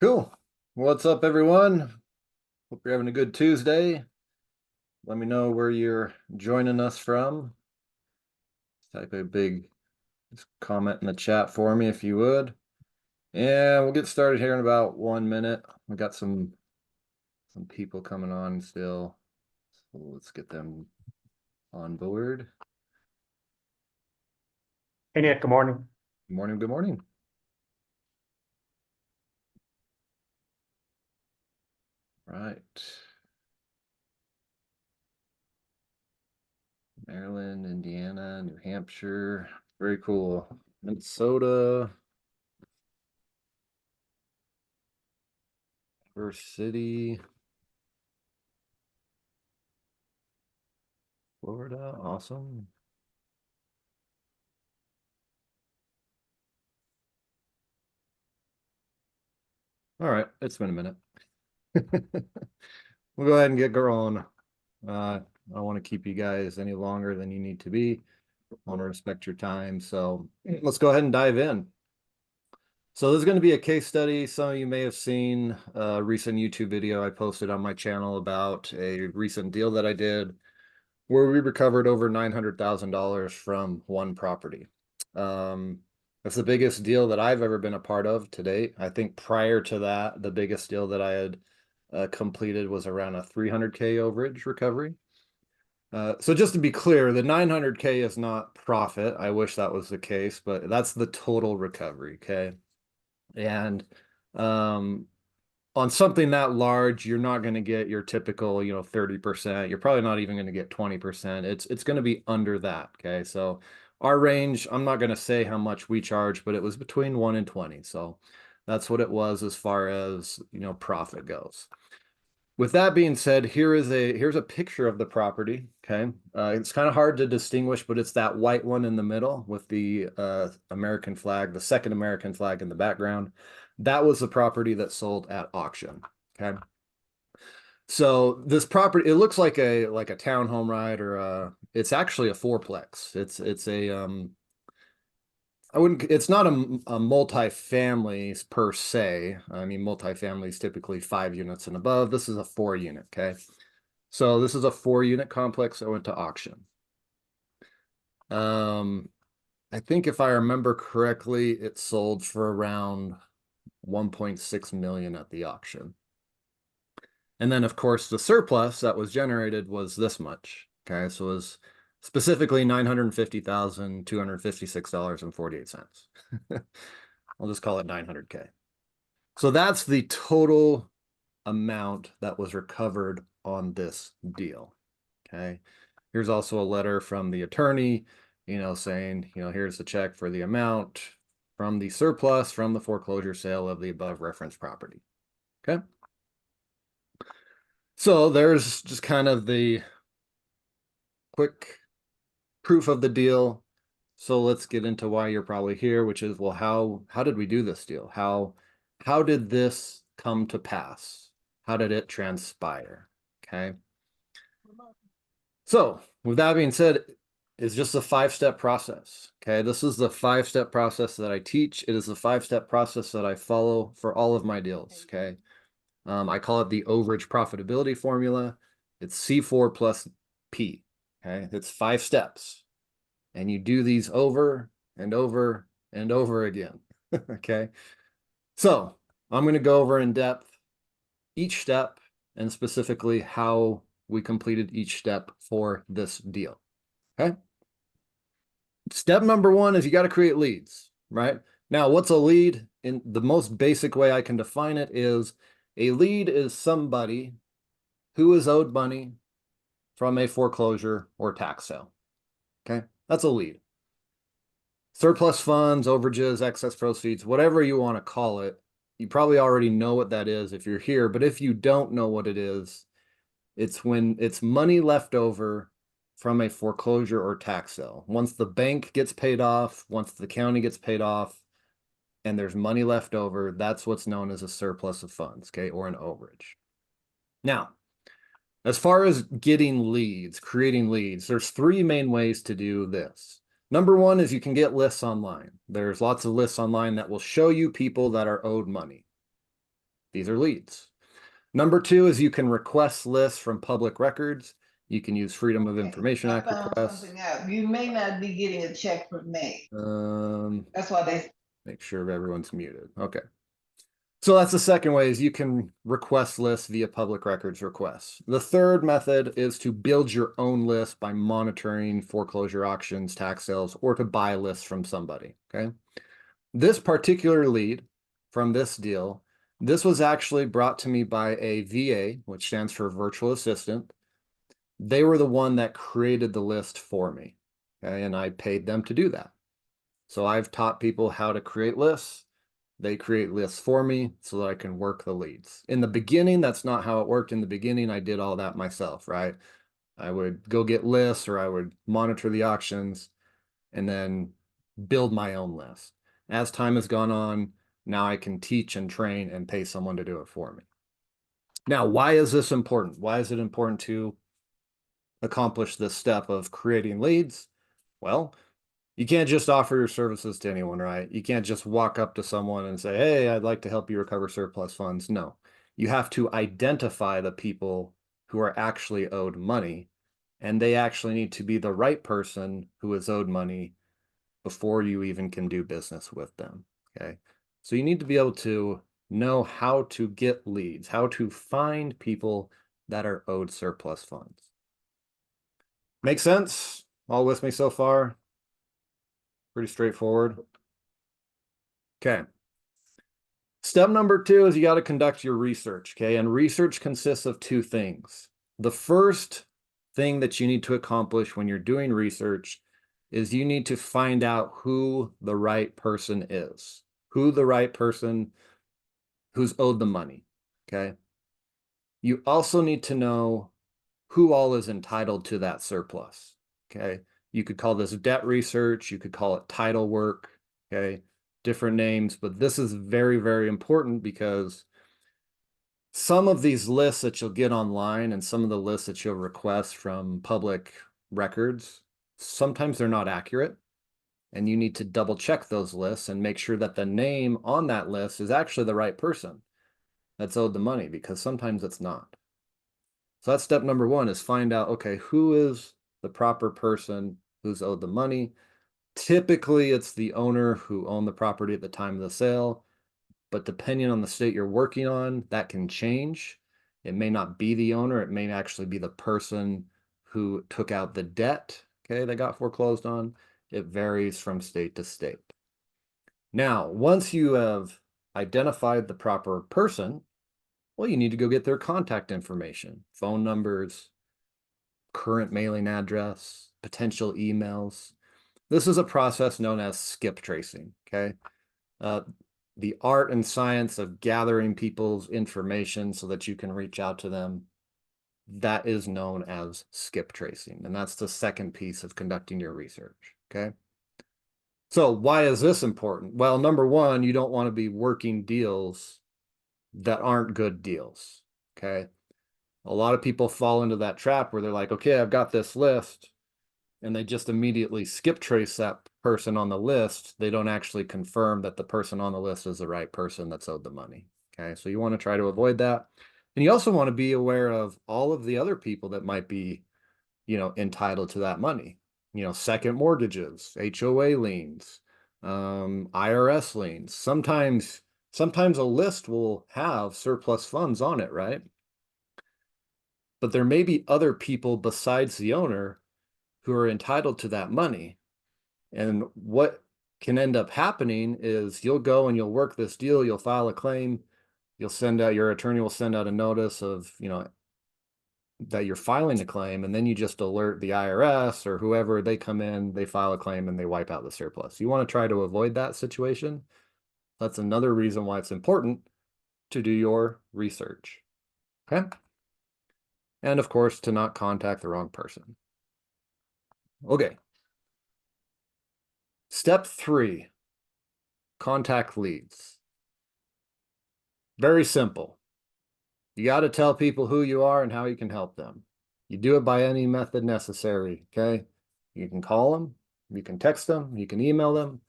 Cool. What's up, everyone? Hope you're having a good Tuesday. Let me know where you're joining us from. Type a big comment in the chat for me if you would. And we'll get started here in about 1 minute. We got some people coming on still. So let's get them on board. Hey, Nick, good morning. Good morning, good morning. Right. Maryland, Indiana, New Hampshire. Very cool. Minnesota. First City. Florida. Awesome. All right, it's been a minute. We'll go ahead and get going. I don't want to keep you guys any longer than you need to be. I want to respect your time. So let's go ahead and dive in. So this is going to be a case study. Some of you may have seen a recent YouTube video I posted on my channel about a recent deal that I did where we recovered over $900,000 from one property. That's the biggest deal that I've ever been a part of to date. I think prior to that, the biggest deal that I had completed was around a 300K overage recovery. So just to be clear, the 900K is not profit. I wish that was the case, but that's the total recovery, okay? And on something that large, you're not going to get your typical, 30%. You're probably not even going to get 20%. It's going to be under that, okay? So our range, I'm not going to say how much we charge, but it was between 1 and 20. So that's what it was as far as, profit goes. With that being said, here's a picture of the property, okay? It's kind of hard to distinguish, but it's that white one in the middle with the American flag, the second American flag in the background. That was the property that sold at auction, okay? So this property, it looks like a townhome, right? Or it's actually a fourplex. It's a it's not a multi-family per se. I mean, multi-family is typically 5 units and above. This is a 4 unit, okay? So this is a 4 unit complex that went to auction. I think if I remember correctly, it sold for around 1.6 million at the auction. And then of course the surplus that was generated was this much. Okay, so it was specifically $950,256.48. I'll just call it 900K. So that's the total amount that was recovered on this deal. Okay. Here's also a letter from the attorney, saying, here's the check for the amount from the surplus from the foreclosure sale of the above referenced property. Okay. So there's just kind of the quick proof of the deal. So let's get into why you're probably here, which is, well, how did we do this deal? How did this come to pass? How did it transpire? Okay. So with that being said, it's just a 5-step process. Okay. This is the 5-step process that I teach. It is the 5-step process that I follow for all of my deals. Okay. I call it the overage profitability formula. It's C4 plus P. Okay. It's 5 steps. And you do these over and over and over again. Okay. So I'm going to go over in depth each step and specifically how we completed each step for this deal. Okay. Step number 1 is you got to create leads, right? Now, what's a lead? In the most basic way I can define it is a lead is somebody who is owed money from a foreclosure or tax sale. Okay. That's a lead. Surplus funds, overages, excess proceeds, whatever you want to call it. You probably already know what that is if you're here, but if you don't know what it is, it's when it's money left over from a foreclosure or tax sale. Once the bank gets paid off, once the county gets paid off, and there's money left over, that's what's known as a surplus of funds, okay, or an overage. Now, as far as getting leads, creating leads, there's 3 main ways to do this. Number 1 is you can get lists online. There's lots of lists online that will show you people that are owed money. These are leads. Number two is you can request lists from public records. You can use Freedom of Information Act found requests. something out. You may not be getting a check from me. That's why they Make sure everyone's muted. Okay. So that's the second way, is you can request lists via public records requests. The third method is to build your own list by monitoring foreclosure auctions, tax sales, or to buy lists from somebody, okay? This particular lead from this deal, this was actually brought to me by a VA, which stands for virtual assistant. They were the one that created the list for me, okay? And I paid them to do that. So I've taught people how to create lists. They create lists for me so that I can work the leads. In the beginning, that's not how it worked. In the beginning, I did all that myself, right? I would go get lists, or I would monitor the auctions and then build my own list. As time has gone on, now I can teach and train and pay someone to do it for me. Now, why is this important? Why is it important to accomplish this step of creating leads? Well, you can't just offer your services to anyone, right? You can't just walk up to someone and say, hey, I'd like to help you recover surplus funds. No, you have to identify the people who are actually owed money, and they actually need to be the right person who is owed money before you even can do business with them, okay? So you need to be able to know how to get leads, how to find people that are owed surplus funds. Make sense? All with me so far? Pretty straightforward. Okay. Step number two is you got to conduct your research, okay? And research consists of two things. The first thing that you need to accomplish when you're doing research is you need to find out who the right person is, who the right person who's owed the money, okay? You also need to know who all is entitled to that surplus, okay? You could call this debt research, you could call it title work, okay? Different names, but this is very, very important because some of these lists that you'll get online and some of the lists that you'll request from public records, sometimes they're not accurate, and you need to double check those lists and make sure that the name on that list is actually the right person that's owed the money, because sometimes it's not. So that's step number one, is find out, okay, who is the proper person who's owed the money. Typically, it's the owner who owned the property at the time of the sale, but depending on the state you're working on, that can change. It may not be the owner, it may actually be the person who took out the debt, okay, that got foreclosed on. It varies from state to state. Now, once you have identified the proper person, well, you need to go get their contact information, phone numbers, current mailing address, potential emails. This is a process known as skip tracing, okay? The art and science of gathering people's information so that you can reach out to them, that is known as skip tracing. And that's the second piece of conducting your research, okay? So why is this important? Well, number one, you don't want to be working deals that aren't good deals, okay? A lot of people fall into that trap where they're like, okay, I've got this list, and they just immediately skip trace that person on the list. They don't actually confirm that the person on the list is the right person that's owed the money, okay? So you want to try to avoid that. And you also want to be aware of all of the other people that might be, entitled to that money. Second mortgages, HOA liens, IRS liens. Sometimes a list will have surplus funds on it, right? But there may be other people besides the owner who are entitled to that money. And what can end up happening is you'll go and you'll work this deal, you'll file a claim, your attorney will send out a notice of, that you're filing a claim, and then you just alert the IRS or whoever. They come in, they file a claim, and they wipe out the surplus. You want to try to avoid that situation. That's another reason why it's important to do your research, okay? And of course, to not contact the wrong person. Okay. Step 3, contact leads. Very simple. You got to tell people who you are and how you can help them. You do it by any method necessary, okay? You can call them, you can text them, you can email them.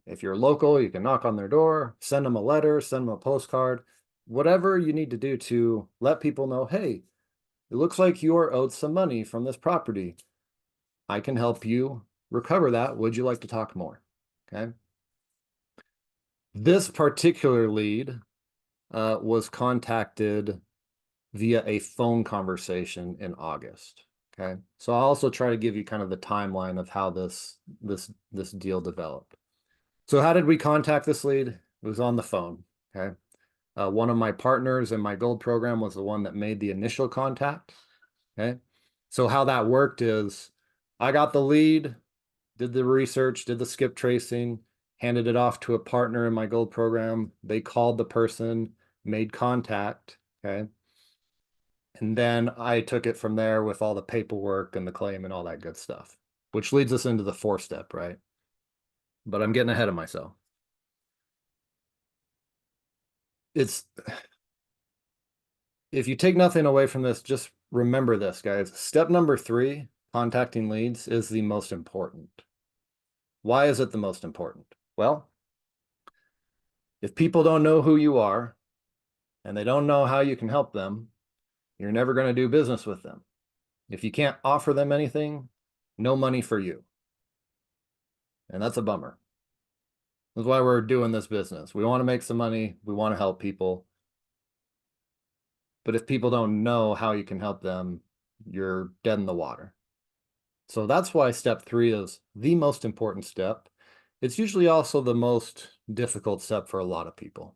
If you're local, you can knock on their door, send them a letter, send them a postcard, whatever you need to do to let people know, hey, it looks like you are owed some money from this property. I can help you recover that. Would you like to talk more? Okay. This particular lead was contacted via a phone conversation in August. Okay. So I'll also try to give you kind of the timeline of how this deal developed. So how did we contact this lead? It was on the phone. Okay. One of my partners in my gold program was the one that made the initial contact. Okay. So how that worked is I got the lead, did the research, did the skip tracing, handed it off to a partner in my gold program. They called the person, made contact. Okay. And then I took it from there with all the paperwork and the claim and all that good stuff, which leads us into the 4-step, right? But I'm getting ahead of myself. It's if you take nothing away from this, just remember this, guys. Step number 3, contacting leads, is the most important. Why is it the most important? Well, if people don't know who you are and they don't know how you can help them, you're never going to do business with them. If you can't offer them anything, no money for you. And that's a bummer. That's why we're doing this business. We want to make some money. We want to help people. But if people don't know how you can help them, you're dead in the water. So that's why step 3 is the most important step. It's usually also the most difficult step for a lot of people.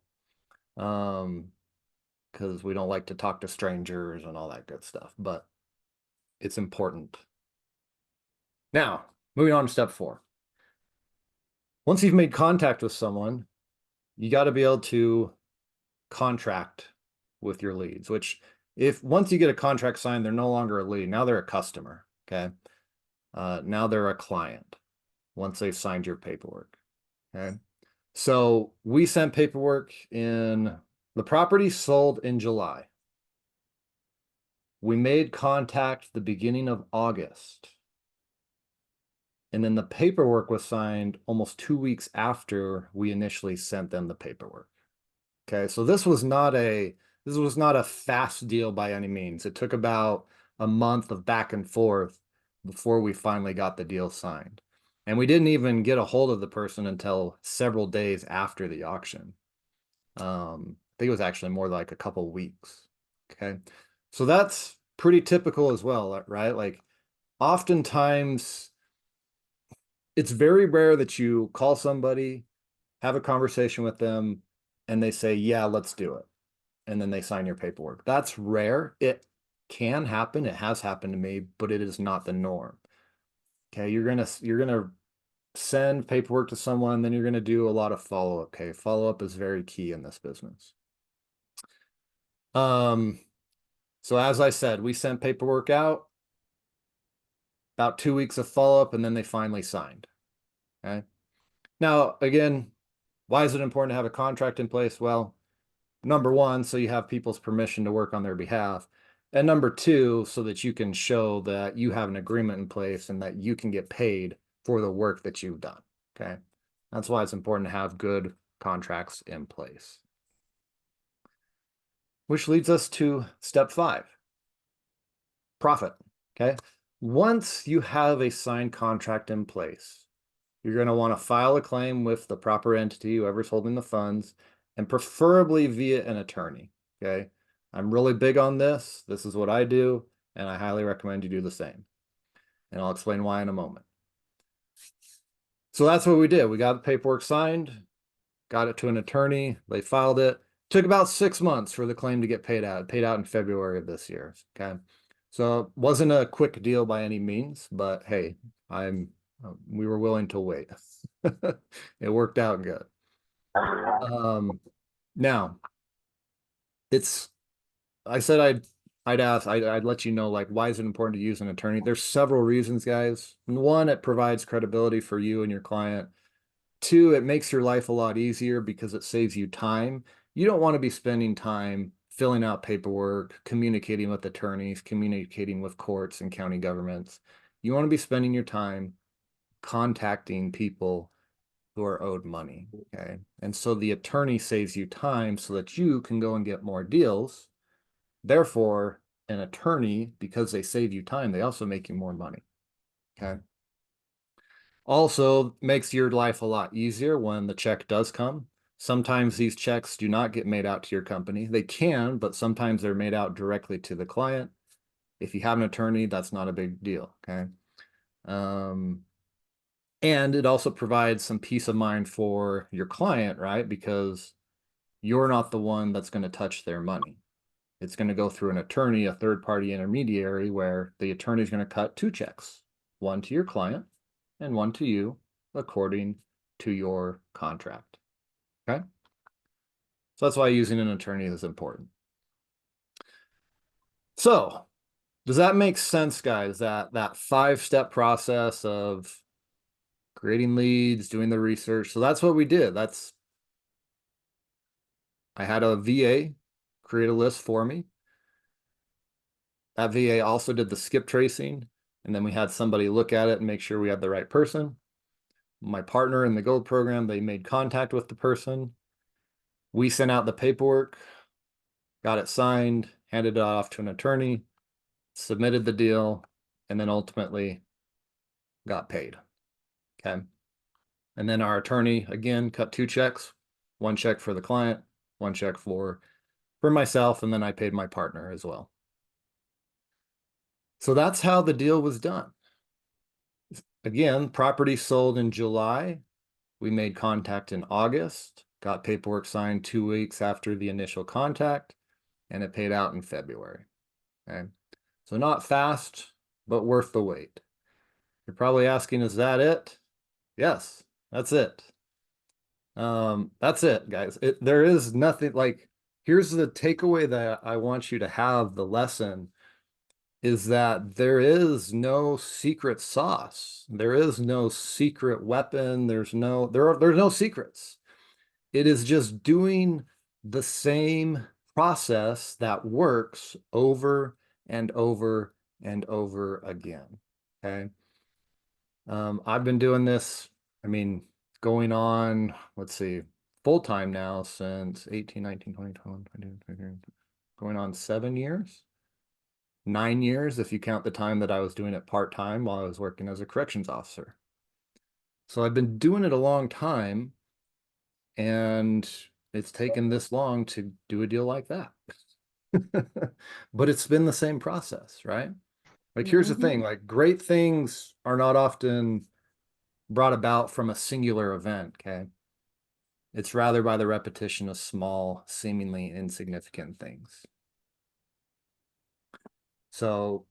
Because we don't like to talk to strangers and all that good stuff, but it's important. Now, moving on to step 4. Once you've made contact with someone, you got to be able to contract with your leads, which if once you get a contract signed, they're no longer a lead. Now they're a customer. Okay. Now they're a client once they've signed your paperwork. Okay. So we sent paperwork in, the property sold in July. We made contact the beginning of August. And then the paperwork was signed almost 2 weeks after we initially sent them the paperwork. Okay, so this was not a fast deal by any means. It took about a month of back and forth before we finally got the deal signed. And we didn't even get a hold of the person until several days after the auction. I think it was actually more like a couple weeks. Okay, so that's pretty typical as well, right? Like oftentimes it's very rare that you call somebody, have a conversation with them, and they say, yeah, let's do it. And then they sign your paperwork. That's rare. It can happen. It has happened to me, but it is not the norm. Okay, you're gonna send paperwork to someone, then you're gonna do a lot of follow-up. Okay, follow-up is very key in this business. So as I said, we sent paperwork out, about 2 weeks of follow-up, and then they finally signed. Okay. Now, again, why is it important to have a contract in place? Well, number 1, so you have people's permission to work on their behalf. And number 2, so that you can show that you have an agreement in place and that you can get paid for the work that you've done. Okay. That's why it's important to have good contracts in place. Which leads us to step 5, profit. Okay. Once you have a signed contract in place, you're going to want to file a claim with the proper entity, whoever's holding the funds, and preferably via an attorney. Okay. I'm really big on this. This is what I do, and I highly recommend you do the same. And I'll explain why in a moment. So that's what we did. We got the paperwork signed, got it to an attorney. They filed it. Took about 6 months for the claim to get paid out. It paid out in February of this year. Okay. So it wasn't a quick deal by any means, but hey, we were willing to wait. It worked out good. Now I said I'd let you know, like, why is it important to use an attorney? There's several reasons, guys. 1, it provides credibility for you and your client. 2, it makes your life a lot easier because it saves you time. You don't want to be spending time filling out paperwork, communicating with attorneys, communicating with courts and county governments. You want to be spending your time contacting people who are owed money. Okay. And so the attorney saves you time so that you can go and get more deals. Therefore, an attorney, because they save you time, they also make you more money. Okay. Also makes your life a lot easier when the check does come. Sometimes these checks do not get made out to your company. They can, but sometimes they're made out directly to the client. If you have an attorney, that's not a big deal. Okay. And it also provides some peace of mind for your client, right? Because you're not the one that's going to touch their money. It's going to go through an attorney, a third-party intermediary, where the attorney is going to cut two checks, one to your client and one to you, according to your contract. Okay? So that's why using an attorney is important. So does that make sense, guys? That five-step process of creating leads, doing the research. So that's what we did. I had a VA create a list for me. That VA also did the skip tracing, and then we had somebody look at it and make sure we had the right person. My partner in the Gold program, they made contact with the person. We sent out the paperwork, got it signed, handed it off to an attorney, submitted the deal, and then ultimately got paid. Okay. And then our attorney, again, cut two checks, one check for the client, one check for myself, and then I paid my partner as well. So that's how the deal was done. Again, property sold in July. We made contact in August, got paperwork signed 2 weeks after the initial contact, and it paid out in February. Okay. So not fast, but worth the wait. You're probably asking, is that it? Yes, that's it. That's it, guys. There is nothing like, here's the takeaway that I want you to have, the lesson is that there is no secret sauce. There is no secret weapon. There's no secrets. It is just doing the same process that works over and over and over again. Okay. I've been doing this, I mean, going on, let's see, full time now since 18, 19, 20, 21, 22, 23, going on 7 years. 9 years if you count the time that I was doing it part-time while I was working as a corrections officer. So I've been doing it a long time, and it's taken this long to do a deal like that. But it's been the same process, right? Like, here's the thing, like, great things are not often brought about from a singular event, okay? It's rather by the repetition of small, seemingly insignificant things. So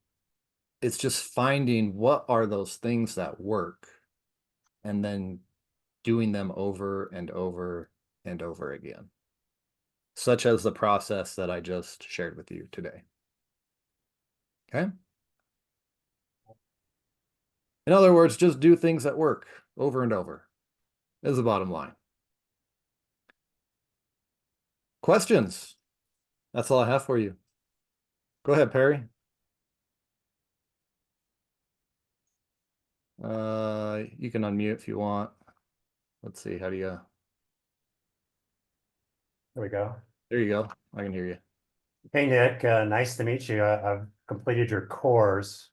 it's just finding what are those things that work and then doing them over and over and over again, such as the process that I just shared with you today. Okay. In other words, just do things that work over and over is the bottom line. Questions? That's all I have for you. Go ahead, Perry. You can unmute if you want. Let's see, how do you... There we go. There you go. I can hear you. Hey, Nick, nice to meet you. I've completed your course.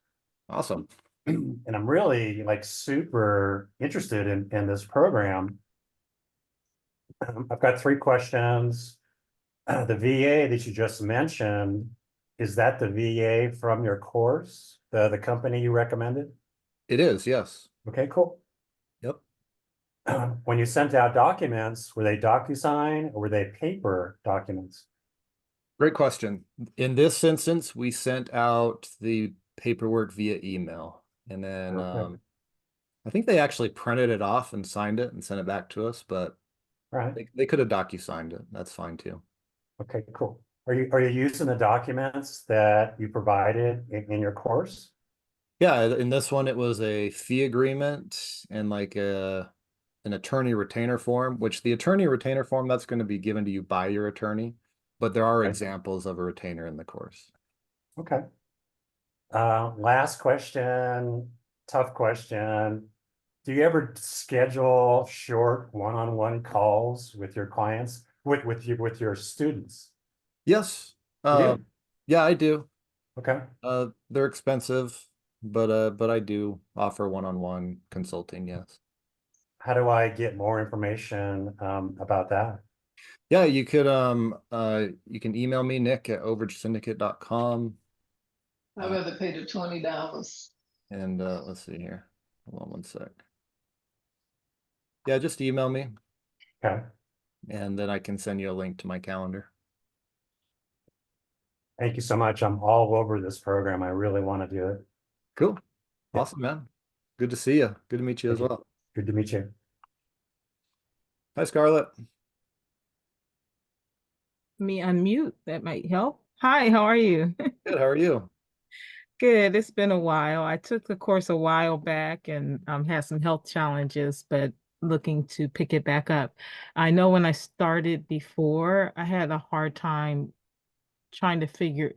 Awesome. And I'm really like super interested in this program. I've got 3 questions. The VA that you just mentioned, is that the VA from your course, the company you recommended? It is, yes. Okay, cool. Yep. When you sent out documents, were they DocuSign or were they paper documents? Great question. In this instance, we sent out the paperwork via email, and then I think they actually printed it off and signed it and sent it back to us, but Right. they could have docu-signed it. That's fine too. Okay, cool. Are you using the documents that you provided in your course? Yeah, in this one, it was a fee agreement and like an attorney retainer form, which the attorney retainer form, that's going to be given to you by your attorney, but there are Okay. examples of a retainer in the course. Okay. Last question, tough question. Do you ever schedule short one-on-one calls with your clients, with your students? Yes. You Uh, do? yeah, I do. Okay. They're expensive, but I do offer one-on-one consulting, yes. How do I get more information about that? Yeah, you can email me, Nick at overagesyndicate.com. I'd rather pay the $20. And let's see here. Hold on one sec. Yeah, just email me Okay. and then I can send you a link to my calendar. Thank you so much. I'm all over this program. I really want to do it. Cool. Yeah. Awesome, man. Good to see you. Good to meet you as Thank you. well. Good to meet you. Hi, Scarlett. Me unmute, that might help. Hi, how are you? Good. How are you? Good. It's been a while. I took the course a while back and had some health challenges, but looking to pick it back up. I know when I started before, I had a hard time trying to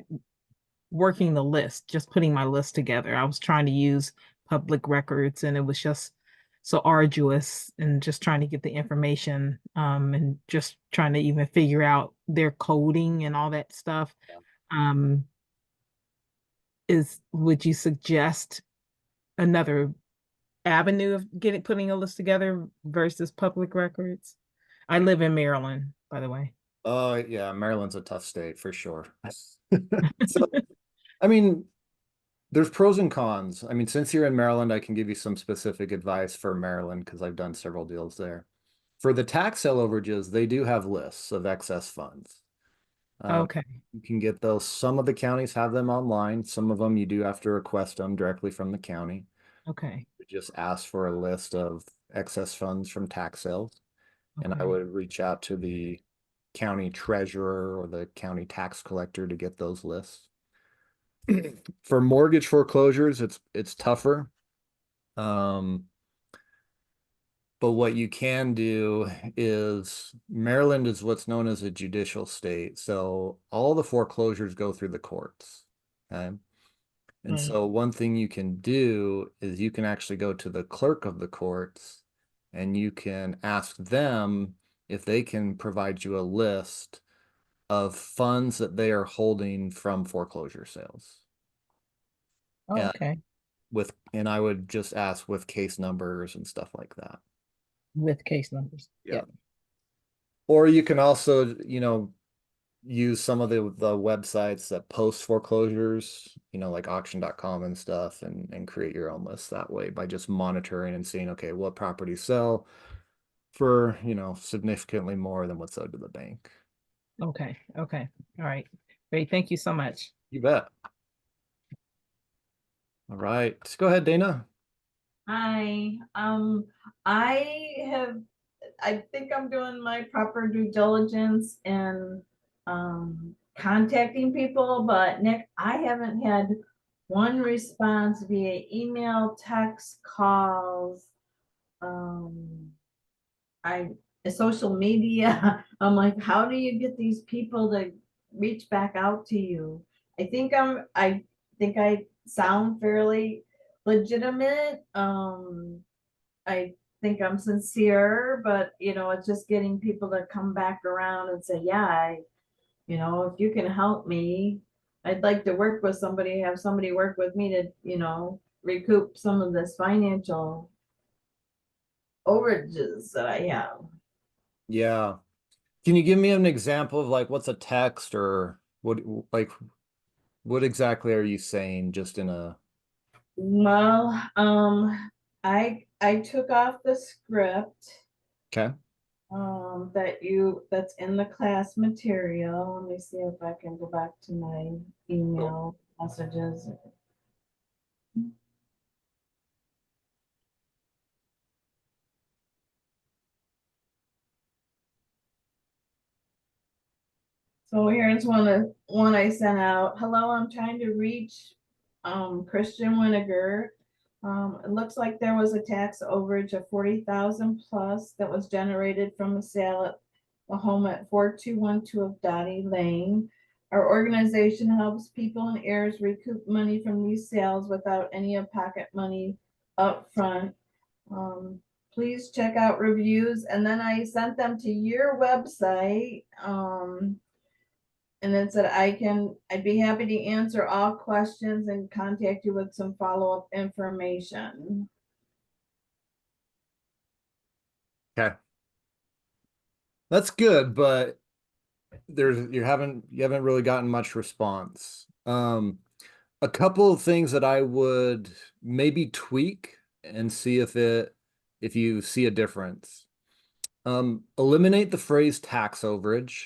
working the list, just putting my list together. I was trying to use public records and it was just so arduous and just trying to get the information and just trying to even figure out their coding and all that stuff. Um, would you suggest another avenue of putting a list together versus public records? I live in Maryland, by the way. Oh, yeah, Maryland's a tough state for sure. So, I mean, there's pros and cons. I mean, since you're in Maryland, I can give you some specific advice for Maryland because I've done several deals there. For the tax sale overages, they do have lists of excess funds. Okay. You can get those. Some of the counties have them online. Some of them you do have to request them directly from the county. Okay. Just ask for a list of excess funds from tax sales. And I Okay. would reach out to the county treasurer or the county tax collector to get those lists. For mortgage foreclosures, it's tougher. But what you can do is Maryland is what's known as a judicial state. So all the foreclosures go through the courts. Okay. And Right. so one thing you can do is you can actually go to the clerk of the courts and you can ask them if they can provide you a list of funds that they are holding from foreclosure sales. And Okay. and I would just ask with case numbers and stuff like that. With case numbers. Yeah. Yep. Or you can also, use some of the websites that post foreclosures, like auction.com and stuff, and create your own list that way by just monitoring and seeing, okay, what properties sell for, significantly more than what's owed to the bank. Okay. Okay. All right. Great. Thank you so much. You bet. All right. Just go ahead, Dana. Hi, I think I'm doing my proper due diligence in contacting people, but Nick, I haven't had one response via email, text, calls, I social media. I'm like, how do you get these people to reach back out to you? I think I sound fairly legitimate. I think I'm sincere, but it's just getting people to come back around and say, yeah, if you can help me, I'd like to work with somebody, have somebody work with me to, recoup some of this financial overages that I have. Yeah. Can you give me an example of like what's a text or what exactly are you saying just in a Well, I took off the script okay. that's in the class material. Let me see if I can go back to my email messages. So here's one I sent out. Hello, I'm trying to reach Christian Winiger. It looks like there was a tax overage of 40,000 plus that was generated from a sale at the home at 4212 of Dottie Lane. Our organization helps people and heirs recoup money from these sales without any pocket money up front. Please check out reviews, and then I sent them to your website. And it said I'd be happy to answer all questions and contact you with some follow-up information. Okay. That's good, but you haven't really gotten much response. A couple of things that I would maybe tweak and see if you see a difference. Eliminate the phrase tax overage.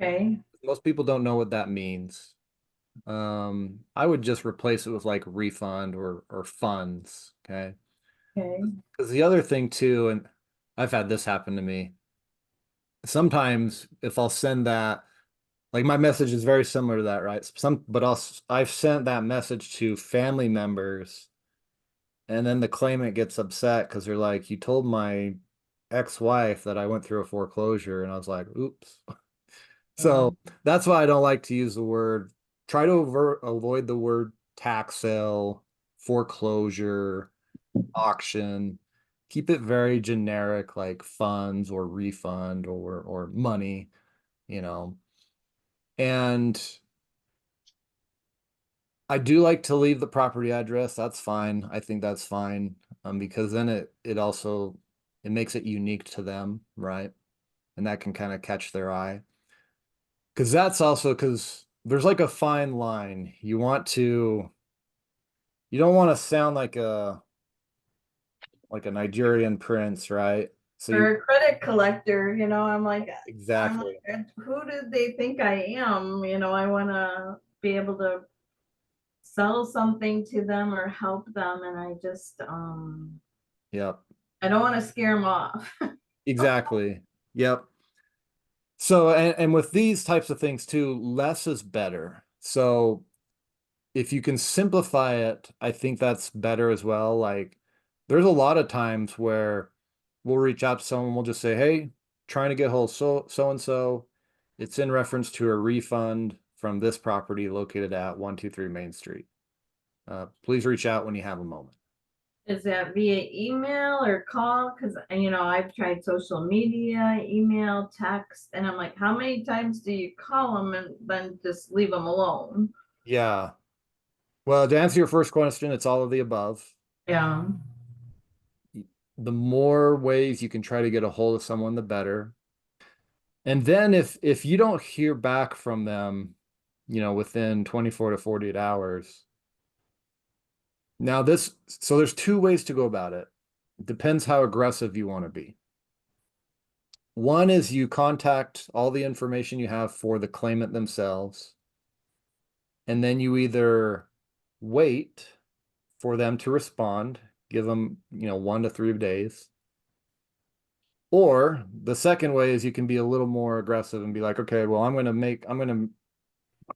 Okay, Most people don't know what that means. I would just replace it with like refund or funds, okay? okay. Because the other thing too, and I've had this happen to me. Sometimes if I'll send that, like my message is very similar to that, right? I've sent that message to family members, and then the claimant gets upset because they're like, you told my ex-wife that I went through a foreclosure, and I was like, oops. So that's why I don't like to use the word, try to avoid the word tax sale, foreclosure, auction. Keep it very generic, like funds or refund or money, you know. And I do like to leave the property address. That's fine. I think that's fine. Because then it also it makes it unique to them, right? And that can kind of catch their eye. Because there's like a fine line. You don't want to sound like a Nigerian prince, right? So Or a credit collector, I'm like, exactly. who do they think I am? I want to be able to sell something to them or help them, and I just Yep. I don't want to scare them off. Exactly. Yep. So and with these types of things too, less is better. So if you can simplify it, I think that's better as well. Like there's a lot of times where we'll reach out to someone, we'll just say, hey, trying to get hold of so and so. It's in reference to a refund from this property located at 123 Main Street. Please reach out when you have a moment. Is that via email or call? Because I've tried social media, email, text, and I'm like, how many times do you call them and then just leave them alone? Yeah. Well, to answer your first question, it's all of the above. Yeah. The more ways you can try to get a hold of someone, the better. And then if you don't hear back from them, within 24 to 48 hours. Now so there's two ways to go about it. It depends how aggressive you want to be. One is you contact all the information you have for the claimant themselves, and then you either wait for them to respond, give them, 1 to 3 days. Or the second way is you can be a little more aggressive and be like, okay, well, I'm going to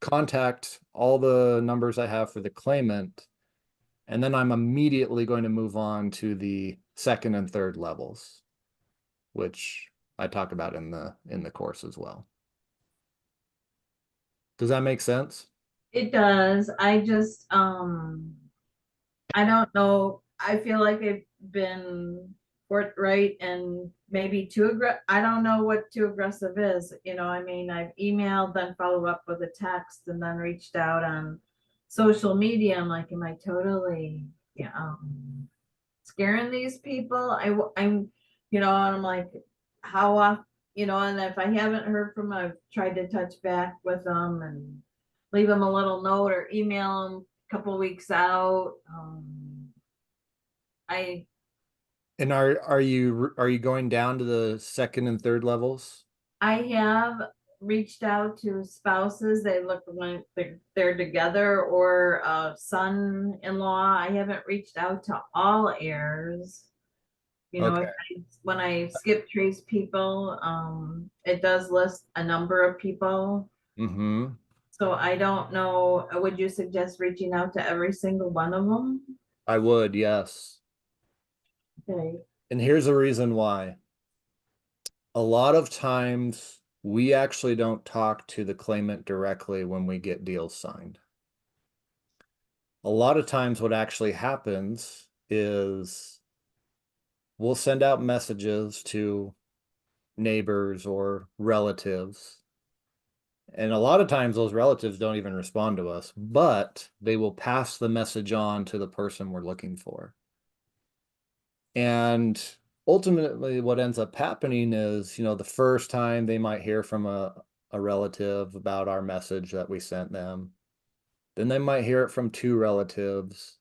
contact all the numbers I have for the claimant, and then I'm immediately going to move on to the second and third levels, which I talk about in the course as well. Does that make sense? It does. I just I don't know. I feel like I've been forthright and maybe too aggressive. I don't know what too aggressive is. I mean, I've emailed, then follow up with a text, and then reached out on social media. I'm like, am I totally, scaring these people? I'm, and I'm like, how often, and if I haven't heard from them, I've tried to touch back with them and leave them a little note or email them a couple weeks out. I And are you going down to the second and third levels? I have reached out to spouses. They look like they're together, or son-in-law. I haven't reached out to all heirs. Okay. When I skip trace people, it does list a number of people. Mm-hmm. So I don't know. Would you suggest reaching out to every single one of them? I would, yes. Okay. And here's the reason why. A lot of times we actually don't talk to the claimant directly when we get deals signed. A lot of times what actually happens is we'll send out messages to neighbors or relatives. And a lot of times those relatives don't even respond to us, but they will pass the message on to the person we're looking for. And ultimately what ends up happening is, the first time they might hear from a relative about our message that we sent them. Then they might hear it from 2 relatives.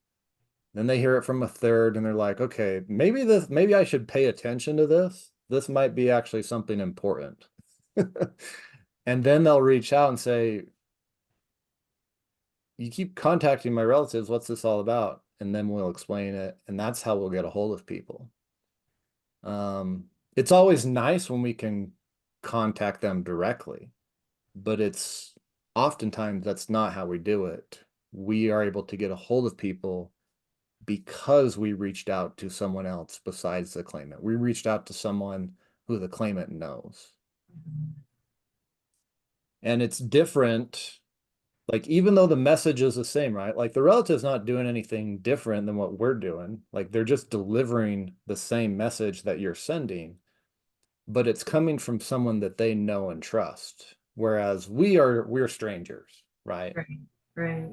Then they hear it from a third and they're like, okay, maybe I should pay attention to this. This might be actually something important. And then they'll reach out and say, you keep contacting my relatives, what's this all about? And then we'll explain it. And that's how we'll get a hold of people. It's always nice when we can contact them directly, but oftentimes that's not how we do it. We are able to get a hold of people because we reached out to someone else besides the claimant. We reached out to someone who the claimant knows. And it's different, like, even though the message is the same, right? Like, the relative's not doing anything different than what we're doing. Like, they're just delivering the same message that you're sending, but it's coming from someone that they know and trust. Whereas we're strangers, right? Right, right.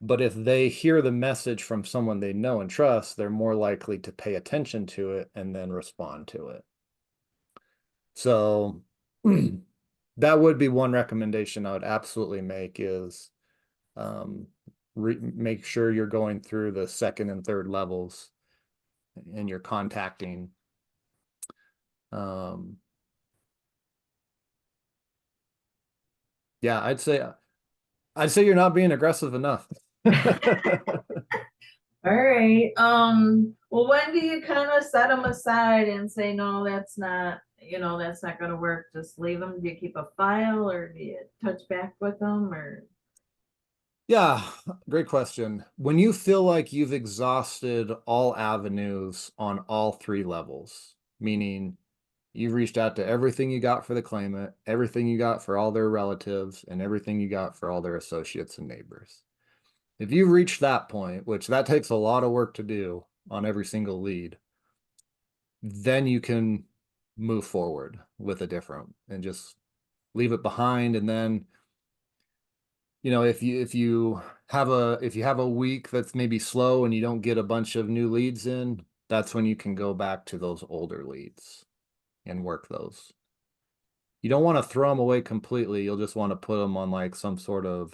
But if they hear the message from someone they know and trust, they're more likely to pay attention to it and then respond to it. So that would be one recommendation I would absolutely make is make sure you're going through the 2nd and 3rd levels and you're contacting. Yeah, I'd say you're not being aggressive enough. All right. Well, when do you kind of set them aside and say, no, that's not going to work. Just leave them. Do you keep a file or do you touch back with them or? Yeah, great question. When you feel like you've exhausted all avenues on all 3 levels, meaning you've reached out to everything you got for the claimant, everything you got for all their relatives, and everything you got for all their associates and neighbors. If you've reached that point, which that takes a lot of work to do on every single lead, then you can move forward with a different and just leave it behind. And then, if you have a week that's maybe slow and you don't get a bunch of new leads in, that's when you can go back to those older leads and work those. You don't want to throw them away completely. You'll just want to put them on like some sort of,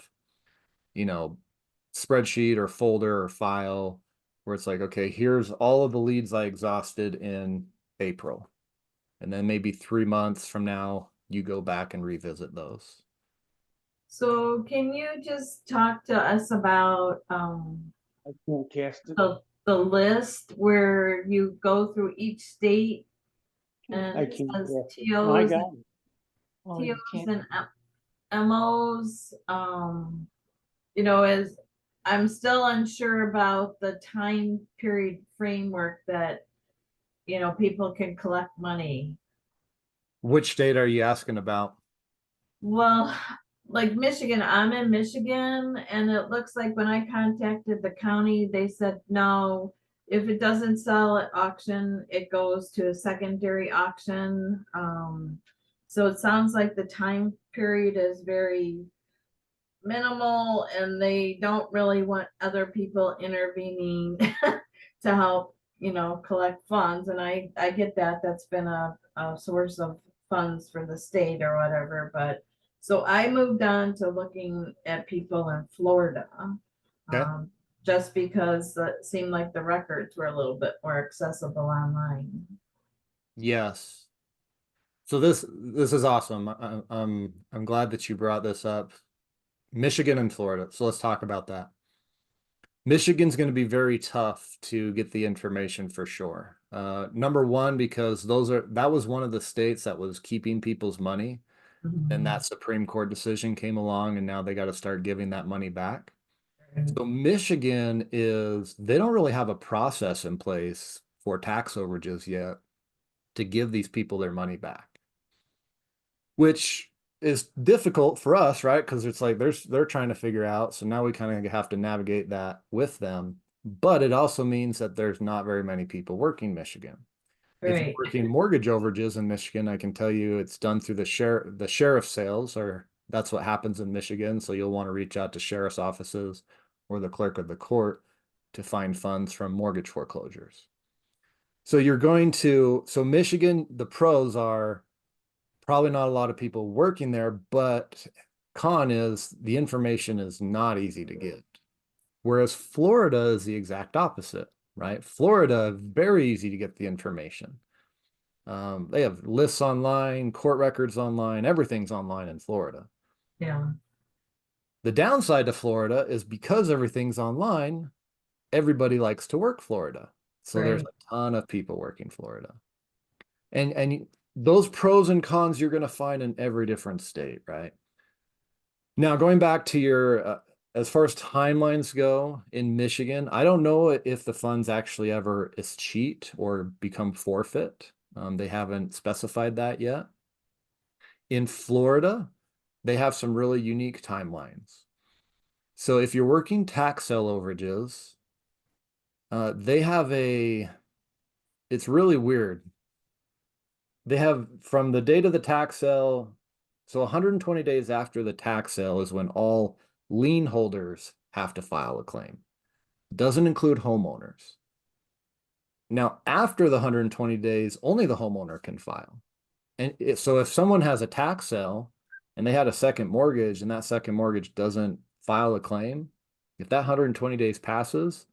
spreadsheet or folder or file where it's like, okay, here's all of the leads I exhausted in April. And then maybe 3 months from now, you go back and revisit those. So can you just talk to us about the list where you go through each state and it says TOs and MOs, as I'm still unsure about the time period framework that, people can collect money. Which state are you asking about? Well, like Michigan, I'm in Michigan, and it looks like when I contacted the county, they said, no, if it doesn't sell at auction, it goes to a secondary auction. So it sounds like the time period is very minimal and they don't really want other people intervening to help, collect funds. And I get that that's been a source of funds for the state or whatever. But so I moved on to looking at people in Florida. Okay. Just because it seemed like the records were a little bit more accessible online. Yes. So this is awesome. I'm glad that you brought this up. Michigan and Florida. So let's talk about that. Michigan's going to be very tough to get the information for sure. Number one, because that was one of the states that was keeping people's money. And that Supreme Court decision came along and now they got to start giving that money back. So Michigan they don't really have a process in place for tax overages yet to give these people their money back, which is difficult for us, right? Because it's like they're trying to figure out. So now we kind of have to navigate that with them. But it also means that there's not very many people working Michigan. If you're Right. working mortgage overages in Michigan, I can tell you it's done through the sheriff's sales, or that's what happens in Michigan. So you'll want to reach out to sheriff's offices or the clerk of the court to find funds from mortgage foreclosures. So so Michigan, the pros are probably not a lot of people working there, but con is the information is not easy to get. Whereas Florida is the exact opposite, right? Florida, very easy to get the information. They have lists online, court records online, everything's online in Florida. Yeah. The downside to Florida is because everything's online, everybody likes to work Florida. So there's Right. a ton of people working Florida. And those pros and cons you're going to find in every different state, right? Now, going back to your, as far as timelines go in Michigan, I don't know if the funds actually ever escheat or become forfeit. They haven't specified that yet. In Florida, they have some really unique timelines. So if you're working tax sale overages, they have it's really weird. They have from the date of the tax sale, so 120 days after the tax sale is when all lien holders have to file a claim. Doesn't include homeowners. Now, after the 120 days, only the homeowner can file. And so if someone has a tax sale and they had a second mortgage and that second mortgage doesn't file a claim, if that 120 days passes,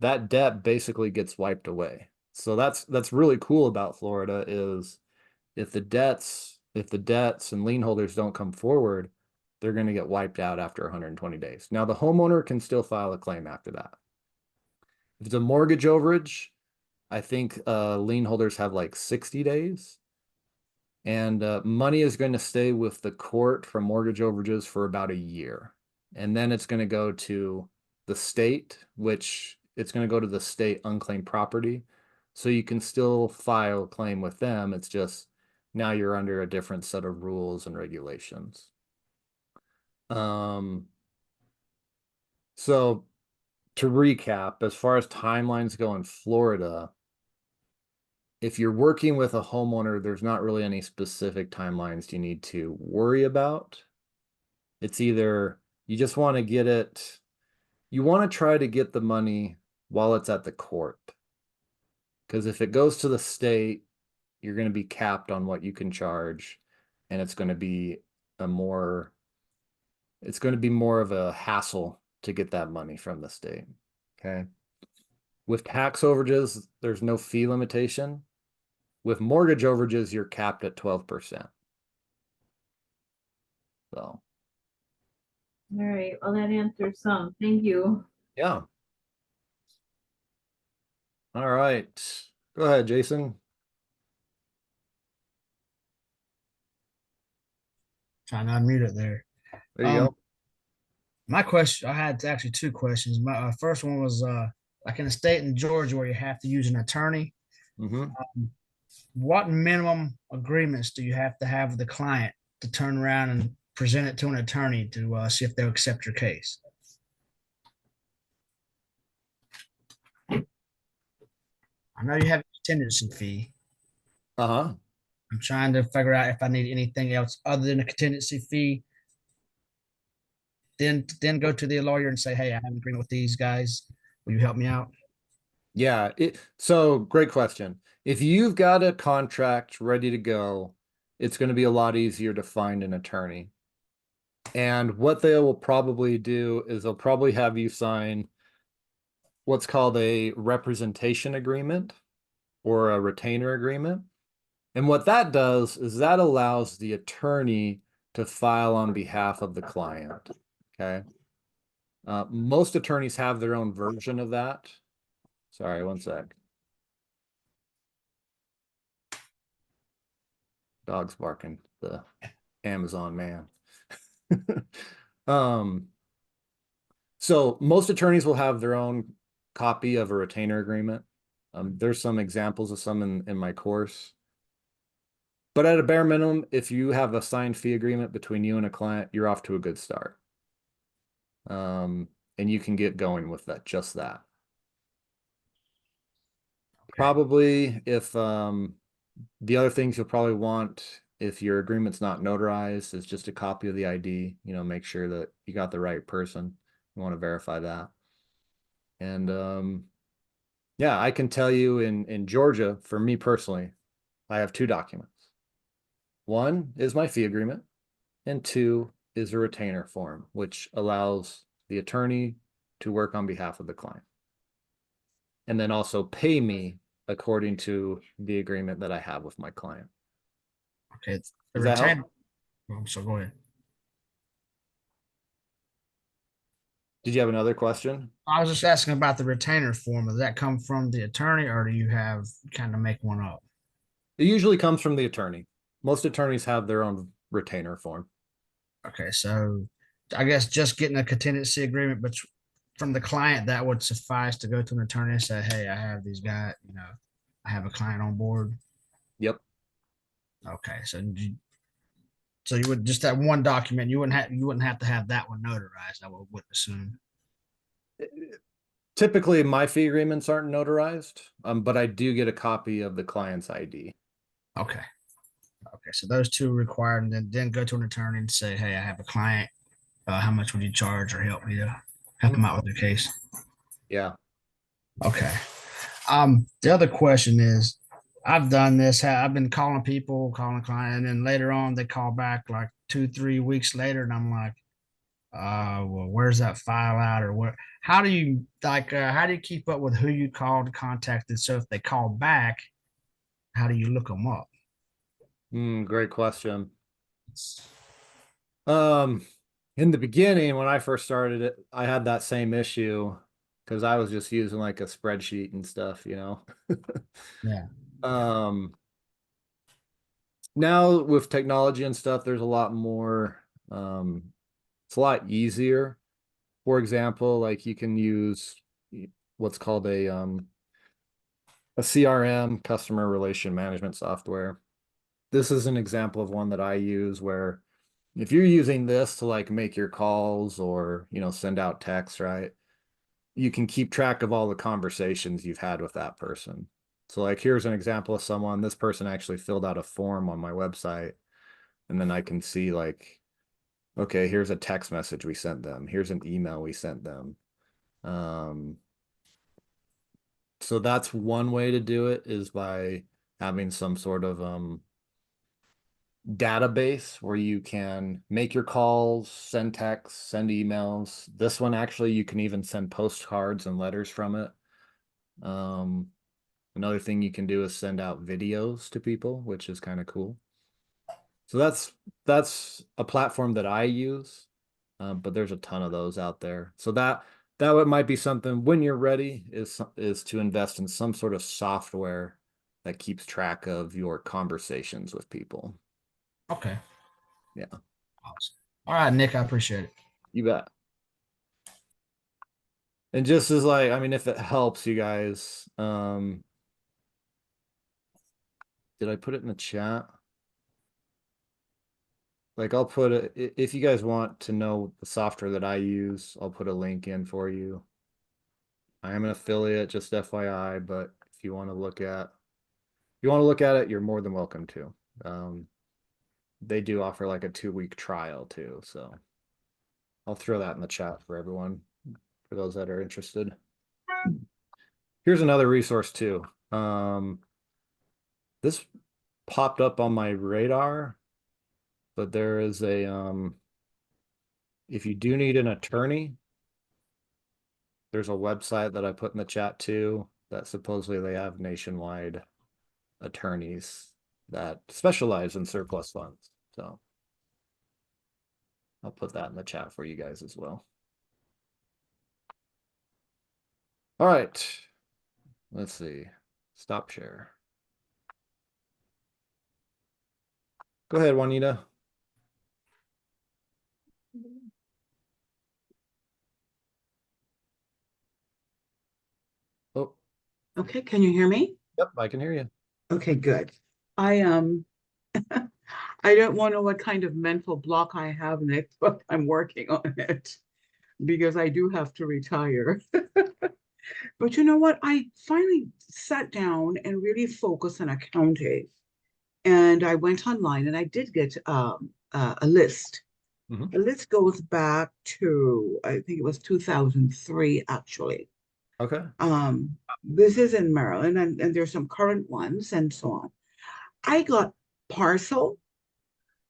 that debt basically gets wiped away. So that's really cool about Florida is if the debts and lien holders don't come forward, they're going to get wiped out after 120 days. Now the homeowner can still file a claim after that. If it's a mortgage overage, I think lien holders have like 60 days. And money is going to stay with the court for mortgage overages for about a year. And then it's going to go to the state, which it's going to go to the state unclaimed property. So you can still file a claim with them. It's just now you're under a different set of rules and regulations. So to recap, as far as timelines go in Florida, if you're working with a homeowner, there's not really any specific timelines you need to worry about. It's either you just want to get it, you want to try to get the money while it's at the court. Because if it goes to the state, you're going to be capped on what you can charge, and it's going to be more of a hassle to get that money from the state. Okay. With tax overages, there's no fee limitation. With mortgage overages, you're capped at 12%. So, All right. Well, that answers some. Thank you. yeah. All right. Go ahead, Jason. Trying to unmute it there. There you go. My question, I had actually two questions. My first one was like in a state in Georgia where you have to use an attorney, what minimum agreements do you have to have with the client to turn around and present it to an attorney to see if they'll accept your case? I know you have a contingency fee. Uh-huh. I'm trying to figure out if I need anything else other than a contingency fee. Then go to the lawyer and say, hey, I have an agreement with these guys. Will you help me out? Yeah. So great question. If you've got a contract ready to go, it's going to be a lot easier to find an attorney. And what they will probably do is they'll probably have you sign what's called a representation agreement or a retainer agreement. And what that does is that allows the attorney to file on behalf of the client. Okay. Most attorneys have their own version of that. Sorry, one sec. Dog's barking, the Amazon man. So most attorneys will have their own copy of a retainer agreement. There's some examples of some in my course. But at a bare minimum, if you have a signed fee agreement between you and a client, you're off to a good start. And you can get going with that, just that. Probably if the other things you'll probably want if your agreement's not notarized is just a copy of the ID, make sure that you got the right person. You want to verify that. And yeah, I can tell you in Georgia, for me personally, I have 2 documents. One is my fee agreement, and 2 is a retainer form, which allows the attorney to work on behalf of the client. And then also pay me according to the agreement that I have with my client. Okay. The Does that help? retainer. So go ahead. Did you have another question? I was just asking about the retainer form. Does that come from the attorney or do you have kind of make one up? It usually comes from the attorney. Most attorneys have their own retainer form. Okay, so I guess just getting a contingency agreement, but from the client, that would suffice to go to an attorney and say, hey, I have these guys, I have a client on board. Yep. Okay, so you would just that one document, you wouldn't have to have that one notarized, I would assume. Typically, my fee agreements aren't notarized, but I do get a copy of the client's ID. Okay. Okay, so those 2 required, and then go to an attorney and say, hey, I have a client. How much would you charge or help me to help them out with their case? Yeah. Okay. The other question is, I've done this. I've been calling people, calling a client, and then later on they call back like 2, 3 weeks later, and I'm like, well, where's that file at, or what? How do you how do you keep up with who you called, contacted? So if they call back, how do you look them up? Great question. In the beginning, when I first started it, I had that same issue because I was just using like a spreadsheet and stuff, Yeah. Now with technology and stuff, there's a lot more, it's a lot easier. For example, like you can use what's called a CRM, customer relation management software. This is an example of one that I use where if you're using this to like make your calls or, send out texts, right? You can keep track of all the conversations you've had with that person. So like, here's an example of someone, this person actually filled out a form on my website. And then I can see like, okay, here's a text message we sent them. Here's an email we sent them. So that's one way to do it, is by having some sort of database where you can make your calls, send texts, send emails. This one, actually, you can even send postcards and letters from it. Another thing you can do is send out videos to people, which is kind of cool. So that's a platform that I use, but there's a ton of those out there. So that might be something when you're ready, is to invest in some sort of software that keeps track of your conversations with people. Okay. Yeah. Awesome. All right, Nick, I appreciate it. You bet. And just as like, I mean, if it helps you guys, did I put it in the chat? Like I'll put it, if you guys want to know the software that I use, I'll put a link in for you. I am an affiliate, just FYI, but if you want to look at it, you're more than welcome to. They do offer like a 2-week trial too, so I'll throw that in the chat for everyone, for those that are interested. Here's another resource too. This popped up on my radar, but there is a if you do need an attorney, there's a website that I put in the chat too that supposedly they have nationwide attorneys that specialize in surplus funds. So I'll put that in the chat for you guys as well. All right. Let's see. Stop share. Go ahead, Juanita. Oh, Okay, can you hear me? yep, I can hear you. Okay, good. I I don't want to know what kind of mental block I have, Nick, but I'm working on it because I do have to retire. But you know what? I finally sat down and really focused on accounting. And I went online and I did get a list. Mhm. The list goes back to, I think it was 2003, actually. Okay. This is in Maryland, and there's some current ones and so on. I got parcel.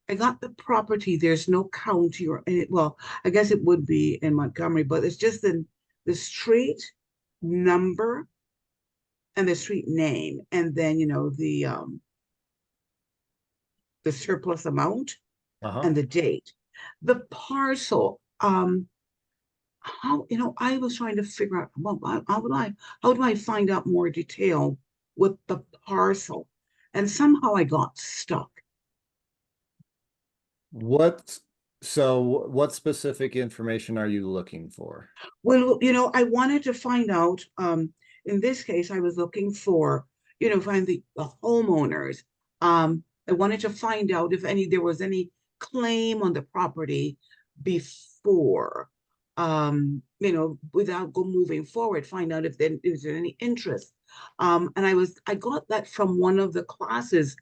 I got the property. There's no county or any, well, I guess it would be in Montgomery, but it's just the street number and the street name, and then the surplus amount Uh-huh. and the date. The parcel, how, I was trying to figure out, well, how do I find out more detail with the parcel? And somehow I got stuck. What specific information are you looking for? Well, I wanted to find out, in this case, I was looking for, find the homeowners. I wanted to find out if there was any claim on the property before, without moving forward, find out if there is any interest. And I got that from one of the classes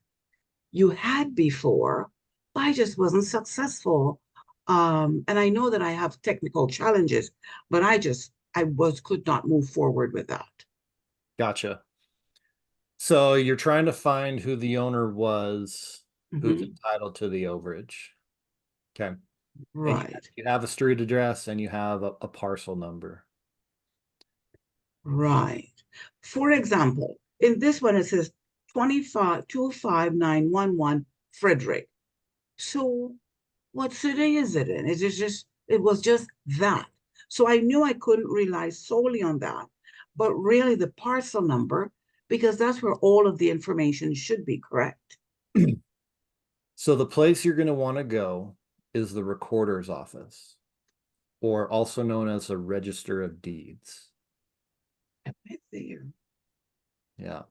you had before, but I just wasn't successful. And I know that I have technical challenges, but could not move forward with that. Gotcha. So you're trying to find who the owner was, who's Mhm. entitled to the overage. Okay. And Right, you have a street address and you have a parcel number. right. For example, in this one, it says 25911 Frederick. So what city is it in? It was just that. So I knew I couldn't rely solely on that, but really the parcel number, because that's where all of the information should be, correct? So the place you're going to want to go is the recorder's office, or also known as a register of deeds. Right there. Yeah.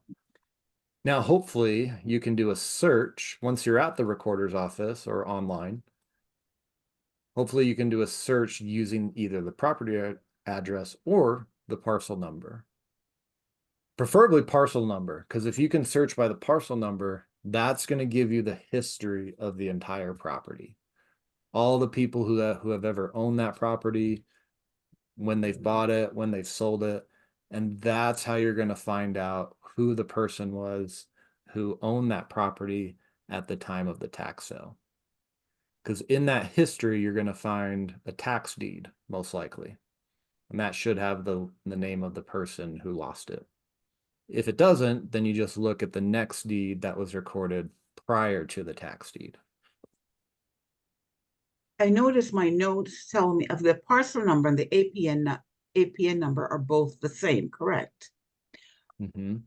Now, hopefully you can do a search once you're at the recorder's office or online. Hopefully you can do a search using either the property address or the parcel number. Preferably parcel number, because if you can search by the parcel number, that's going to give you the history of the entire property. All the people who have ever owned that property, when they've bought it, when they've sold it. And that's how you're going to find out who the person was who owned that property at the time of the tax sale. Because in that history, you're going to find a tax deed, most likely. And that should have the name of the person who lost it. If it doesn't, then you just look at the next deed that was recorded prior to the tax deed. I noticed my notes tell me of the parcel number and the APN number are both the same, correct? Mm-hmm.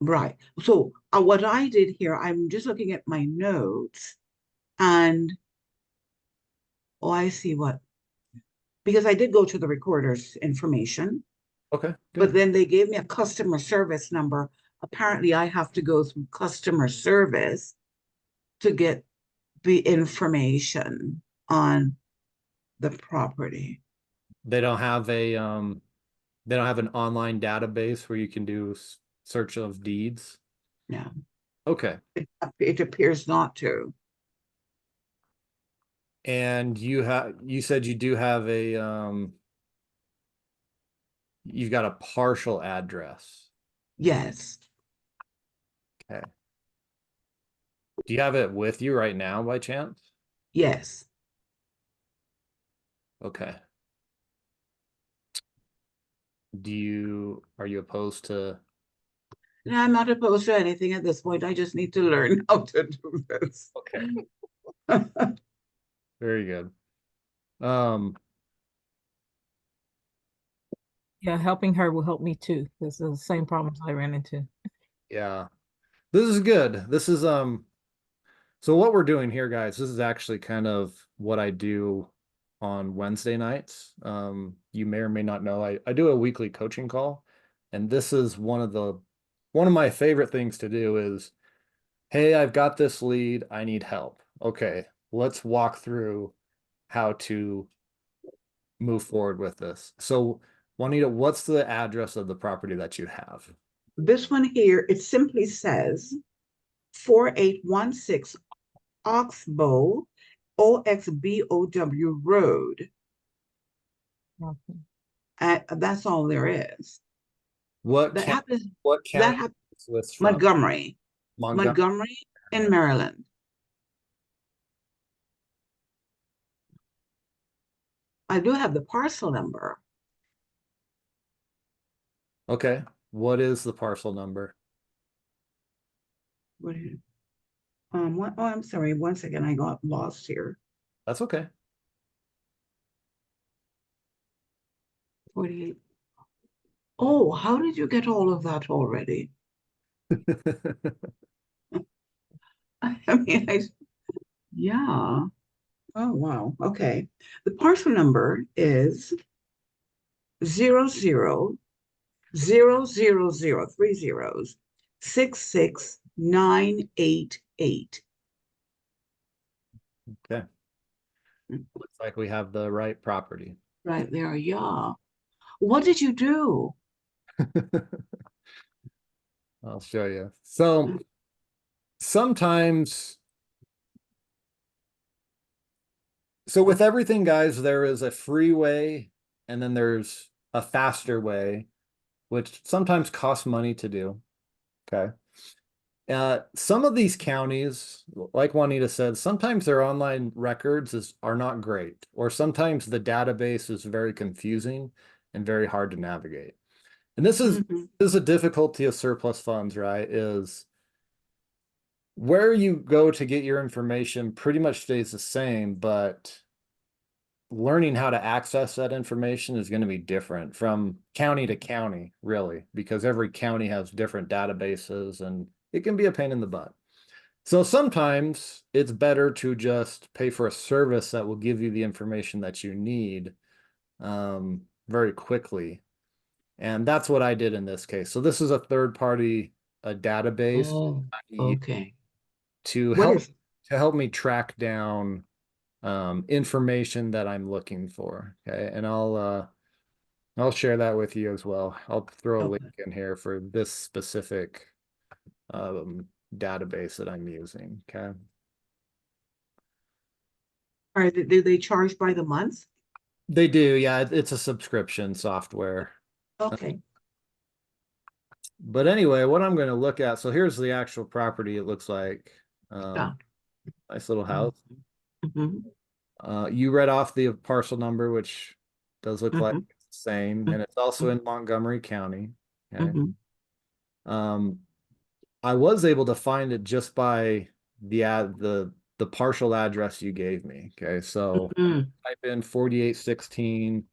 Right. So what I did here, I'm just looking at my notes and I see because I did go to the recorder's information, Okay, but good. then they gave me a customer service number. Apparently I have to go through customer service to get the information on the property. They don't have an online database where you can do search of deeds. No, Okay. it appears not to. And you said you do have you've got a partial address. Yes. Okay. Do you have it with you right now by chance? Yes. Okay. Are you opposed to? No, I'm not opposed to anything at this point. I just need to learn how to do this. Okay. Very good. Yeah, helping her will help me too. This is the same problems I ran into. Yeah. This is good. This is so what we're doing here, guys, this is actually kind of what I do on Wednesday nights. You may or may not know I do a weekly coaching call, and this is one of my favorite things to do is, hey, I've got this lead, I need help. Okay, let's walk through how to move forward with this. So Juanita, what's the address of the property that you have? This one here, it simply says 4816 Oxbow, Oxbow Road. Okay. That's all there is. What That county? happens, What that county happens, is this from? Montgomery, Montgomery. Montgomery in Maryland. I do have the parcel number. Okay. What is the parcel number? What is- oh, I'm sorry, one second, I got lost here. That's okay. 48. Oh, how did you get all of that already? I mean, yeah. Oh, wow. Okay. The parcel number is 000030 66988. Okay. Looks like we have the right property. Right there, yeah. What did you do? I'll show you. So sometimes, so with everything, guys, there is a free way and then there's a faster way, which sometimes costs money to do. Okay. Some of these counties, like Juanita said, sometimes their online records are not great, or sometimes the database is very confusing and very hard to navigate. And this is a difficulty of surplus funds, right? Is where you go to get your information pretty much stays the same, but learning how to access that information is going to be different from county to county, really, because every county has different databases and it can be a pain in the butt. So sometimes it's better to just pay for a service that will give you the information that you need very quickly. And that's what I did in this case. So this is a third party database Oh, okay. to help me track down information that I'm looking for. Okay. And I'll share that with you as well. I'll throw a link in here for this specific database that I'm using. Okay. All right, do they charge by the month? They do, yeah. It's a subscription software. Okay. But anyway, what I'm going to look at, so here's the actual property. It looks like Yeah. nice little house. Mm-hmm. You read off the parcel number, which does look like it's the same, and it's also in Montgomery County. Okay. I was able to find it just by the partial address you gave me. Okay, so type in 4816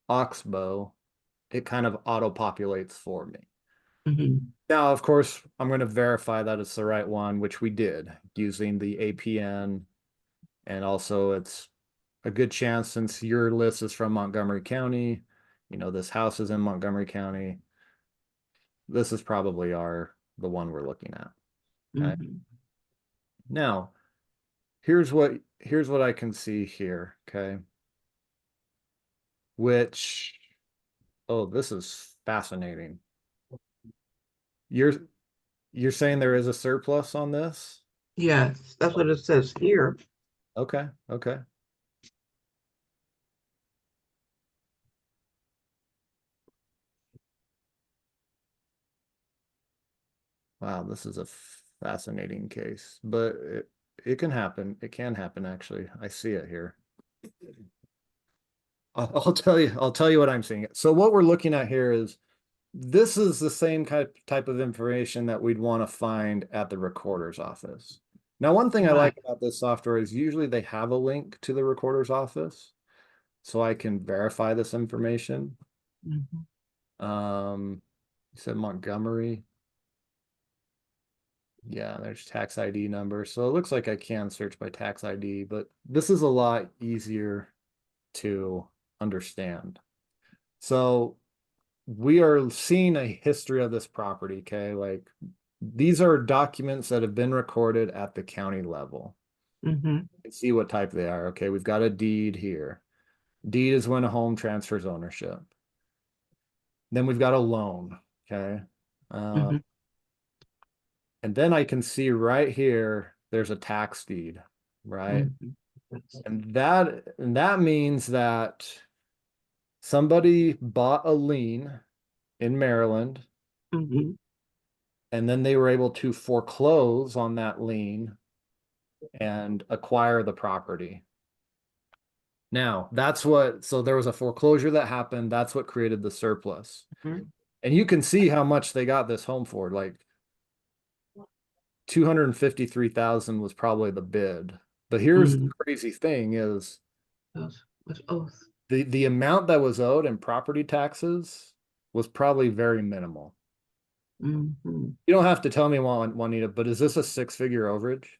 Oxbow, it kind of auto populates for me. Now, of course, I'm going to verify that it's the right one, which we did using the APN. And also it's a good chance, since your list is from Montgomery County, you know, this house is in Montgomery County. This is probably the one we're looking at. Okay. Now, here's what I can see here. Okay. Which, oh, this is fascinating. You're saying there is a surplus on this? Yes, that's what it says here. Okay, okay. Wow, this is a fascinating case, but it can happen. It can happen, actually. I see it here. I'll tell you what I'm seeing. So what we're looking at here is, this is the same type of information that we'd want to find at the recorder's office. Now, one thing I like about this software is usually they have a link to the recorder's office, so I can verify this information. You said Montgomery. Yeah, there's tax ID number. So it looks like I can search by tax ID, but this is a lot easier to understand. So we are seeing a history of this property, okay? Like, these are documents that have been recorded at the county level. See what type they are. Okay, we've got a deed here. Deed is when a home transfers ownership. Then we've got a loan, okay? Mhm. And then I can see right here, there's a tax deed, right? Mhm. And that means that somebody bought a lien in Maryland, Mhm. and then they were able to foreclose on that lien and acquire the property. Now, so there was a foreclosure that happened. That's what created the surplus. Mhm. And you can see how much they got this home for. Like 253,000 was probably the bid. But here's the Mhm. crazy thing is With oath. the amount that was owed in property taxes was probably very minimal. Mhm. You don't have to tell me, Juanita, but is this a six-figure overage?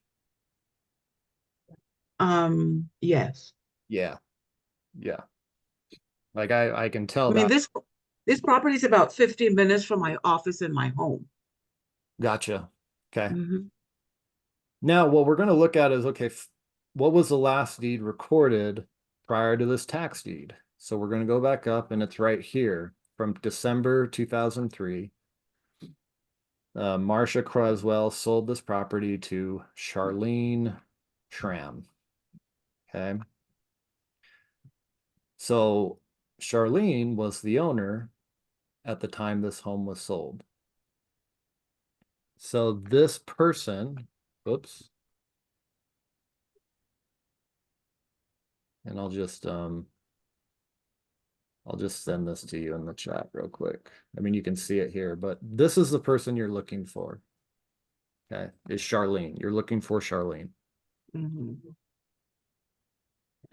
Yes. Yeah. Yeah. Like I can tell I mean, that. this property is about 15 minutes from my office and my home. Gotcha. Okay. Mhm. Now, what we're going to look at is, okay, what was the last deed recorded prior to this tax deed? So we're going to go back up, and it's right here from December 2003. Marcia Creswell sold this property to Charlene Schramm. Okay. So Charlene was the owner at the time this home was sold. So this person, oops. And I'll just send this to you in the chat real quick. I mean, you can see it here, but this is the person you're looking for. Okay, is Charlene. You're looking for Charlene. Mhm.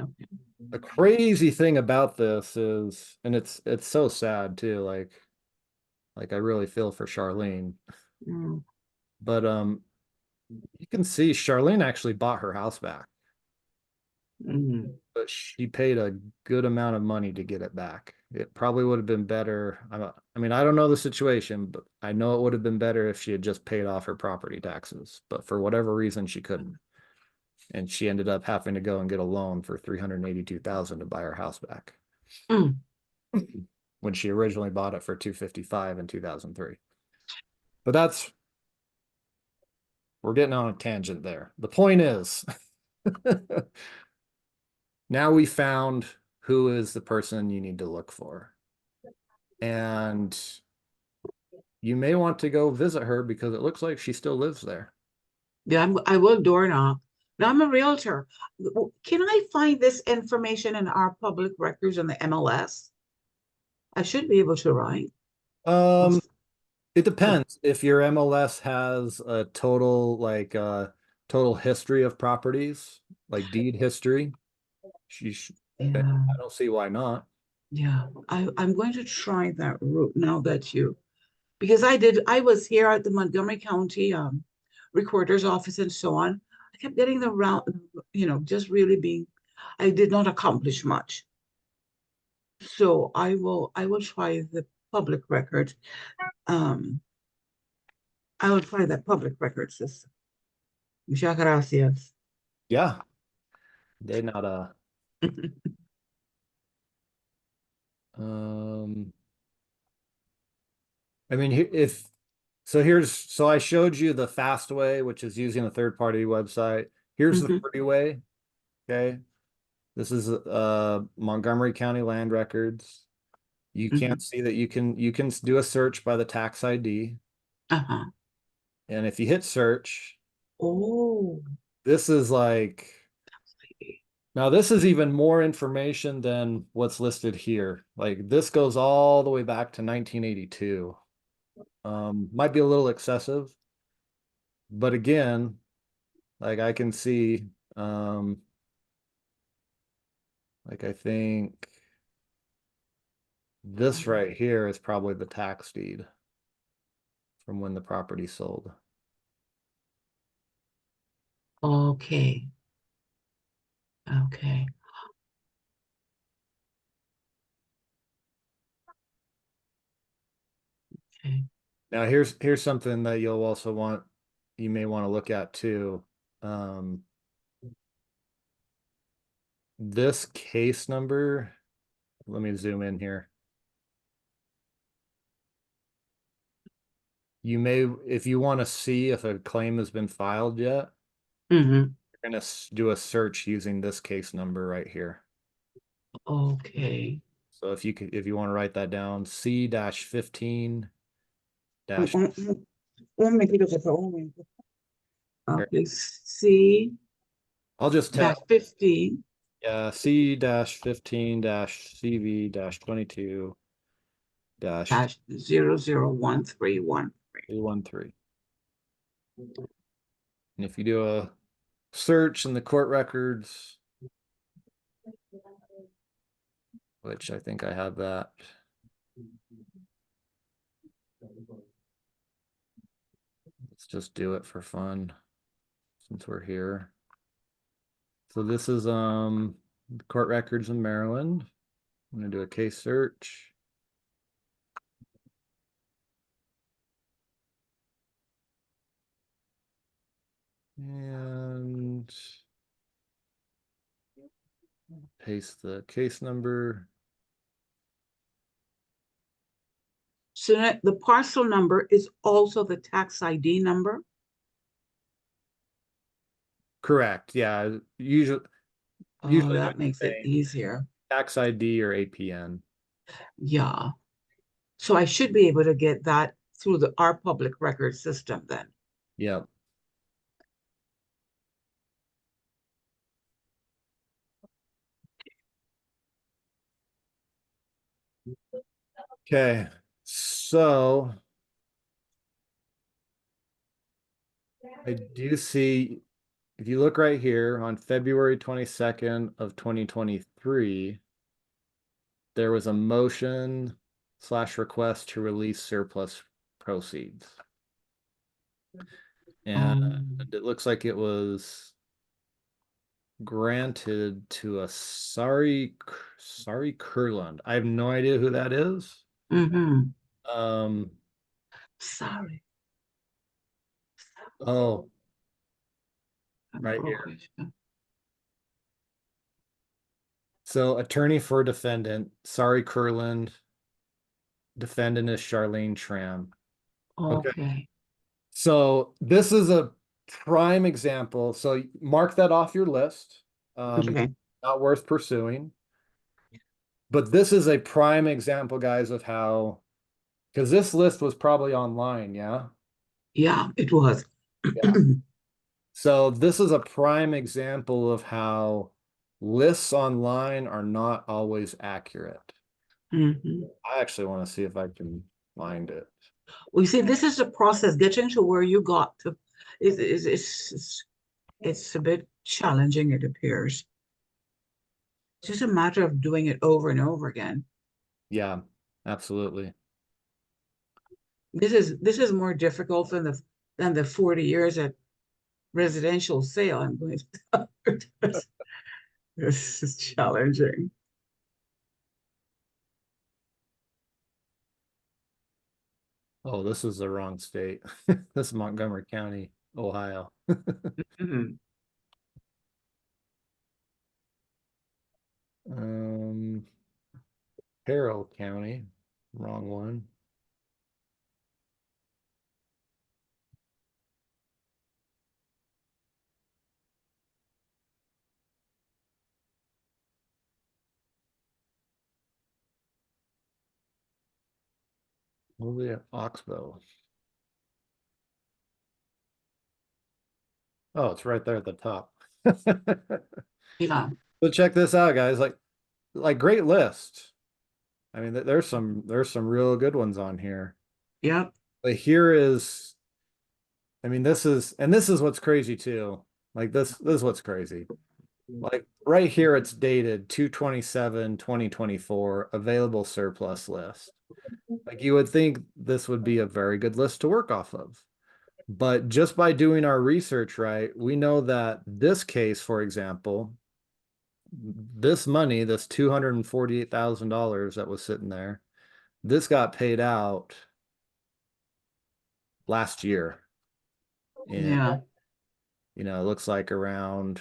Okay. The crazy thing about this is, and it's so sad too, like I really feel for Charlene. Mm. But you can see Charlene actually bought her house back, Mhm. but she paid a good amount of money to get it back. It probably would have been better. I mean, I don't know the situation, but I know it would have been better if she had just paid off her property taxes. But for whatever reason, she couldn't, and she ended up having to go and get a loan for 382,000 to buy her house back Mm. when she originally bought it for 255 in 2003. But we're getting on a tangent there. The point is, now we found who is the person you need to look for. And you may want to go visit her because it looks like she still lives there. Yeah, I will door knock. Now I'm a realtor. Can I find this information in our public records in the MLS? I should be able to, right? Um, it depends if your MLS has a total history of properties, like deed history. I Yeah, don't see why not. yeah. I'm going to try that route now that because I was here at the Montgomery County recorder's office and so on. I kept getting the route, just really I did not accomplish much. So I will try the public record. Um, I will try that public record system. Muchas gracias. Yeah, they not um I mean, so I showed you the fast way, which is using a third party website. Here's the Mhm. free way. Okay. This is Montgomery County Land Records. You can't Mhm. see that you can do a search by the tax ID. Uh-huh. And if you hit search, Oh, this is like, now this is even more information than what's listed here. Like this goes all the way back to 1982. Might be a little excessive, but again, like I can see, like I think this right here is probably the tax deed from when the property sold. okay. Okay. Okay. Now here's something that you may want to look at too. Um, this case number, let me zoom in here. you may, if you want to see if a claim has been filed yet, Mm-hmm. you're gonna do a search using this case number right here. Okay. So if you want to write that down, C-15 dash, Okay, C I'll just dash tell, 15 yeah, C-15 CV-22 dash 001313. 313. And if you do a search in the court records, which I think I have that. Let's just do it for fun since we're here. So this is court records in Maryland. I'm gonna do a case search. And paste the case number. So that the parcel number is also the tax ID number? Correct. Yeah. Usually Oh, that makes it easier. tax ID or APN. Yeah. So I should be able to get that through our public record system then. Yep. Okay. So I do see, if you look right here on February 22nd of 2023, there was a motion / request to release surplus proceeds. And it looks like it was granted to a Sari Kurland. I have no idea who that is. Mm-hmm. Um, Sorry. oh, right here. So attorney for defendant, Sari Kurland. Defendant is Charlene Tram. Okay. So this is a prime example. So mark that off your list. Okay. Not worth pursuing. But this is a prime example, guys, of how, because this list was probably online, yeah? Yeah, it was. Yeah. So this is a prime example of how lists online are not always accurate. Mm-hmm. I actually want to see if I can find it. We see this is the process getting to where you got to. It's a bit challenging, it appears. It's just a matter of doing it over and over again. Yeah, absolutely. This is more difficult than the 40 years at residential sale. I'm going to this is challenging. Oh, this is the wrong state. This is Montgomery County, Ohio. Mm-hmm. Carroll County, wrong one. We'll be at Oxbow. Oh, it's right there at the top. Yeah. So check this out, guys. Like great list. I mean, there's some real good ones on here. Yep. But here is, I mean, this is what's crazy too. Like this is what's crazy. Like right here, it's dated 2/27/2024, available surplus list. Like you would think this would be a very good list to work off of. But just by doing our research right, we know that this case, for example, this money, this $248,000 that was sitting there, this got paid out last year. And, Yeah. it looks like around,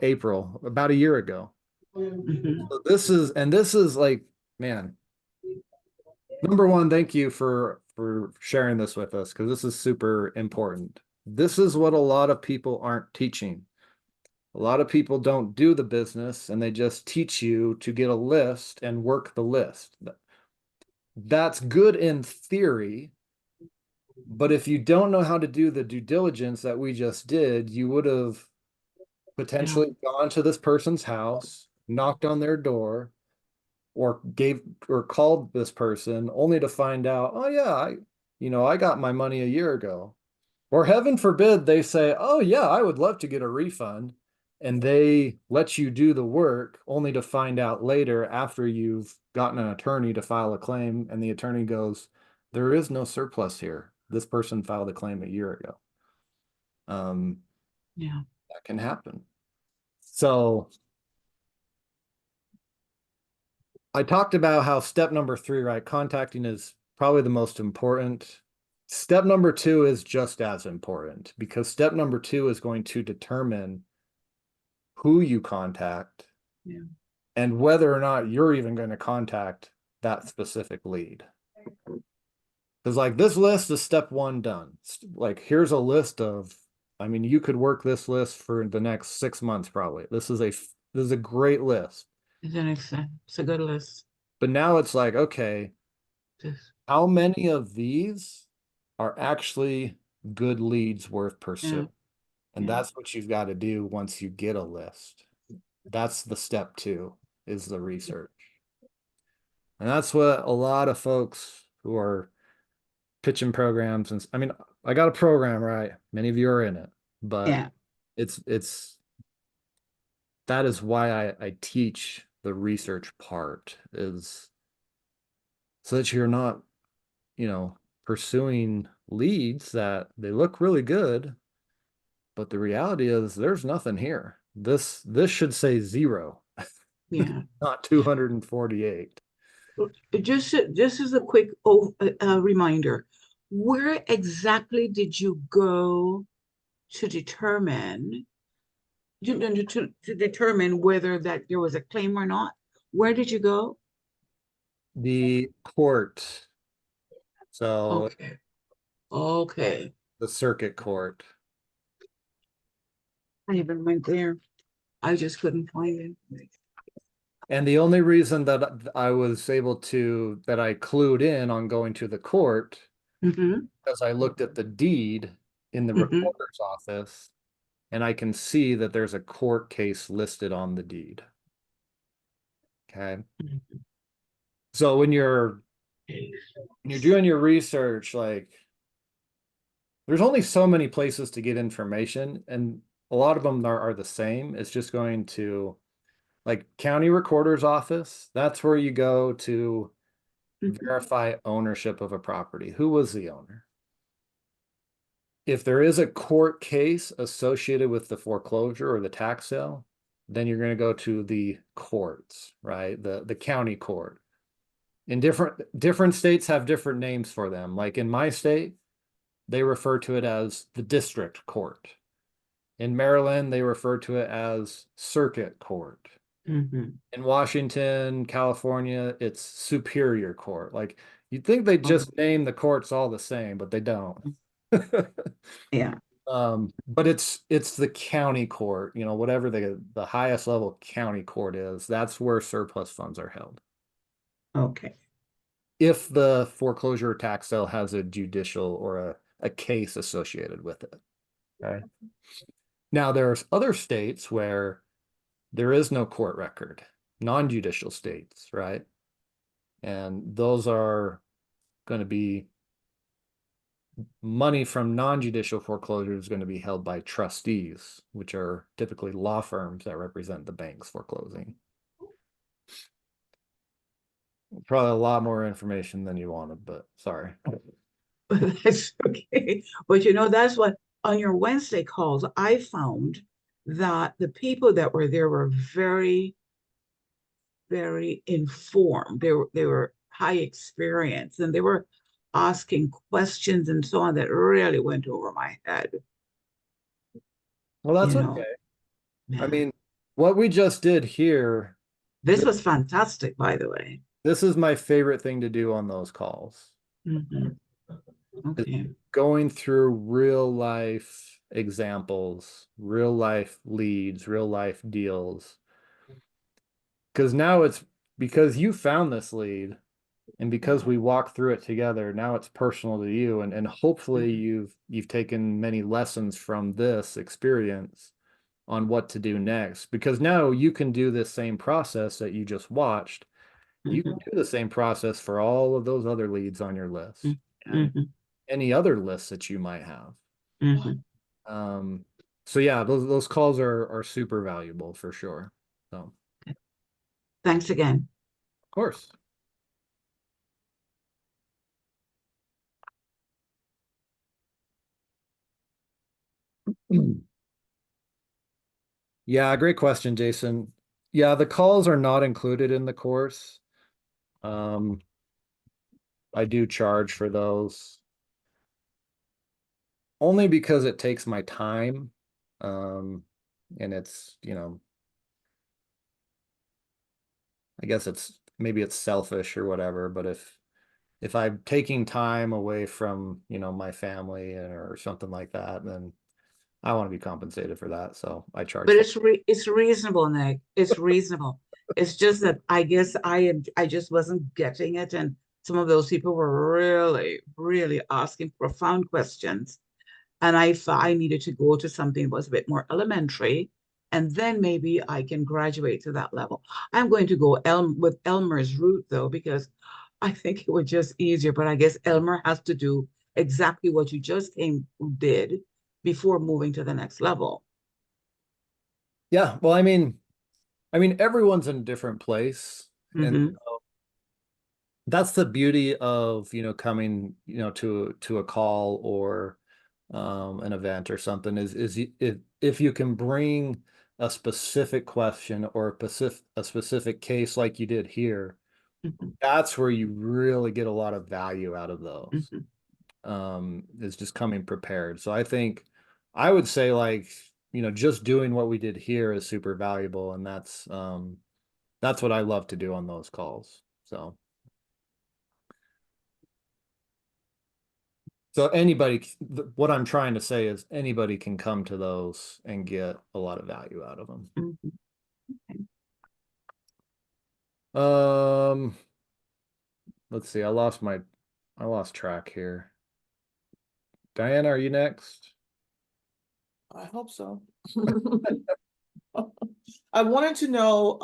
April, about a year ago. Mm-hmm. So this is like, man, number one, thank you for for sharing this with us, because this is super important. This is what a lot of people aren't teaching. A lot of people don't do the business and they just teach you to get a list and work the list. That's good in theory, but if you don't know how to do the due diligence that we just did, you would have potentially gone to this person's house, knocked on their door, or called this person only to find out, oh yeah, I got my money a year ago. Or heaven forbid they say, oh yeah, I would love to get a refund. And they let you do the work only to find out later after you've gotten an attorney to file a claim. And the attorney goes, there is no surplus here. This person filed a claim a year ago. Yeah. That can happen. So I talked about how step number 3, right? Contacting is probably the most important. Step number 2 is just as important, because step number 2 is going to determine who you contact and whether or not you're even going to contact that specific lead. Because like this list is step 1 done. Like here's a list of, I mean, you could work this list for the next 6 months probably. This is a great list. It's a good list. But now it's like, okay, how many of these are actually good leads worth pursuing? And that's what you've got to do once you get a list. That's the step 2, is the research. And that's what a lot of folks who are pitching programs, and I mean, I got a program, right? Many of you are in it, but it's that is why I teach the research part, is so that you're not, pursuing leads that they look really good, but the reality is there's nothing here. This should say 0, not 248. Just as a quick reminder, where exactly did you go to determine whether that there was a claim or not? Where did you go? The court. So Okay. the circuit court. I even went there. I just couldn't find it. And the only reason that I was able to, that I clued in on going to the court, because I looked at the deed in the recorder's office, and I can see that there's a court case listed on the deed. Okay. So when you're doing your research, like there's only so many places to get information, and a lot of them are the same. It's just going to, like, county recorder's office, that's where you go to verify ownership of a property. Who was the owner? If there is a court case associated with the foreclosure or the tax sale, then you're going to go to the courts, right? The county court. In different states have different names for them. Like in my state, they refer to it as the district court. In Maryland, they refer to it as circuit court. In Washington, California, it's superior court. Like you'd think they just name the courts all the same, but they don't. But it's the county court, whatever the highest level county court is, that's where surplus funds are held. Okay. If the foreclosure or tax sale has a judicial or a case associated with it. Okay. Now there's other states where there is no court record, non-judicial states, right? And those are going to be money from non-judicial foreclosures is going to be held by trustees, which are typically law firms that represent the banks foreclosing. Probably a lot more information than you wanted, but sorry. That's okay. But that's what on your Wednesday calls, I found that the people that were there were very, very informed. They were high experience, and they were asking questions and so on that really went over my head. Well, that's okay. I mean, what we just did here. This was fantastic, by the way. This is my favorite thing to do on those calls. Okay. Going through real life examples, real life leads, real life deals. Because now it's because you found this lead and because we walk through it together, now it's personal to you. And hopefully you've taken many lessons from this experience on what to do next. Because now you can do this same process that you just watched. You can do the same process for all of those other leads on your list and any other lists that you might have. So yeah, those calls are super valuable for sure. So Thanks again. of course. Yeah, great question, Jason. Yeah, the calls are not included in the course. I do charge for those only because it takes my time. And it's, I guess maybe it's selfish or whatever, but if I'm taking time away from, my family or something like that, then I want to be compensated for that. So I charge. But it's reasonable, Nick. It's reasonable. It's just that I guess I just wasn't getting it. And some of those people were really, really asking profound questions. And I thought I needed to go to something that was a bit more elementary. And then maybe I can graduate to that level. I'm going to go with Elmer's route though, because I think it was just easier. But I guess Elmer has to do exactly what you just did before moving to the next level. Yeah, well, I mean, everyone's in a different place, and that's the beauty of coming to a call or an event or something is if you can bring a specific question or a specific case like you did here, that's where you really get a lot of value out of those. Is just coming prepared. So I think I would say like just doing what we did here is super valuable, and that's what I love to do on those calls. So anybody, what I'm trying to say is anybody can come to those and get a lot of value out of them. Let's see. I lost track here. Diana, are you next? I hope so. I wanted to know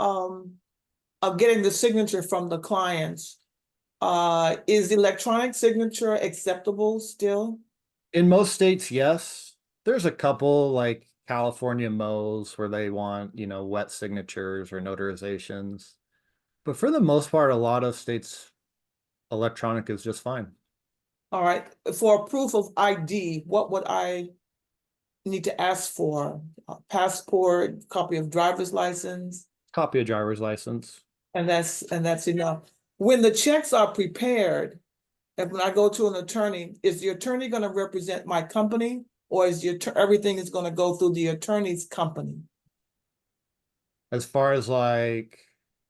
of getting the signature from the clients. Is the electronic signature acceptable still? In most states, yes. There's a couple like California Mo's where they want, wet signatures or notarizations. But for the most part, a lot of states, electronic is just fine. All right. For proof of ID, what would I need to ask for? A passport, copy of driver's license? Copy of driver's license. And that's enough. When the checks are prepared, and when I go to an attorney, is the attorney going to represent my company, or is everything is going to go through the attorney's company? As far as like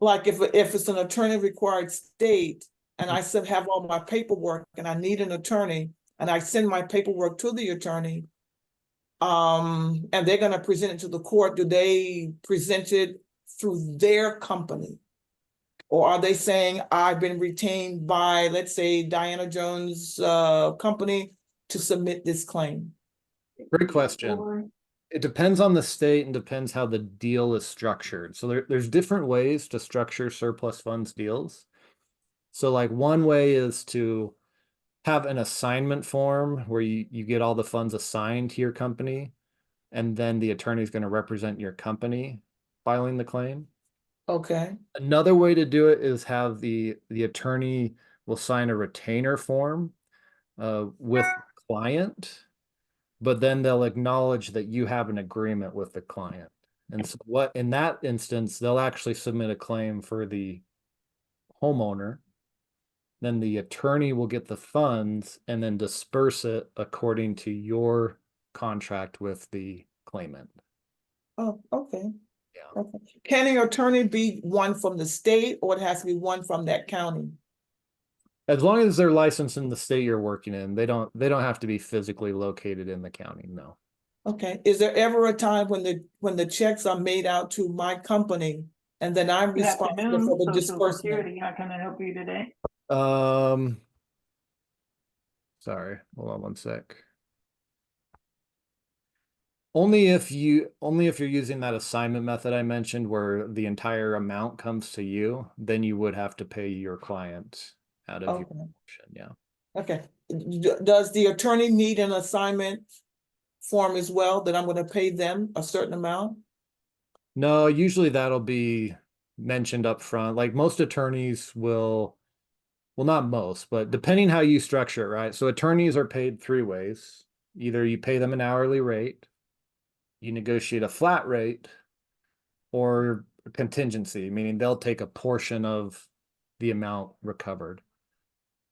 if it's an attorney required state and I still have all my paperwork and I need an attorney and I send my paperwork to the attorney, and they're going to present it to the court, do they present it through their company? Or are they saying I've been retained by, let's say, Diana Jones' company to submit this claim? Great question. It depends on the state and depends how the deal is structured. So there's different ways to structure surplus funds deals. So like one way is to have an assignment form where you get all the funds assigned to your company, and then the attorney is going to represent your company filing the claim. Okay. Another way to do it is have the attorney will sign a retainer form with the client, but then they'll acknowledge that you have an agreement with the client. And so what in that instance, they'll actually submit a claim for the homeowner. Then the attorney will get the funds and then disperse it according to your contract with the claimant. Oh, okay. Yeah. Okay. Can an attorney be one from the state, or it has to be one from that county? As long as they're licensed in the state you're working in, they don't have to be physically located in the county, no. Okay, is there ever a time when the checks are made out to my company and then I'm Good responsible afternoon, for the Social disbursement? Security. How can I help you today? Sorry, hold on one sec. Only if you're using that assignment method I mentioned where the entire amount comes to you, then you would have to pay your client out of your Okay. portion, yeah. Okay, does the attorney need an assignment form as well, that I'm gonna pay them a certain amount? No, usually that'll be mentioned up front. Like most attorneys will, well, not most, but depending how you structure it, right? So attorneys are paid three ways. Either you pay them an hourly rate, you negotiate a flat rate, or contingency, meaning they'll take a portion of the amount recovered.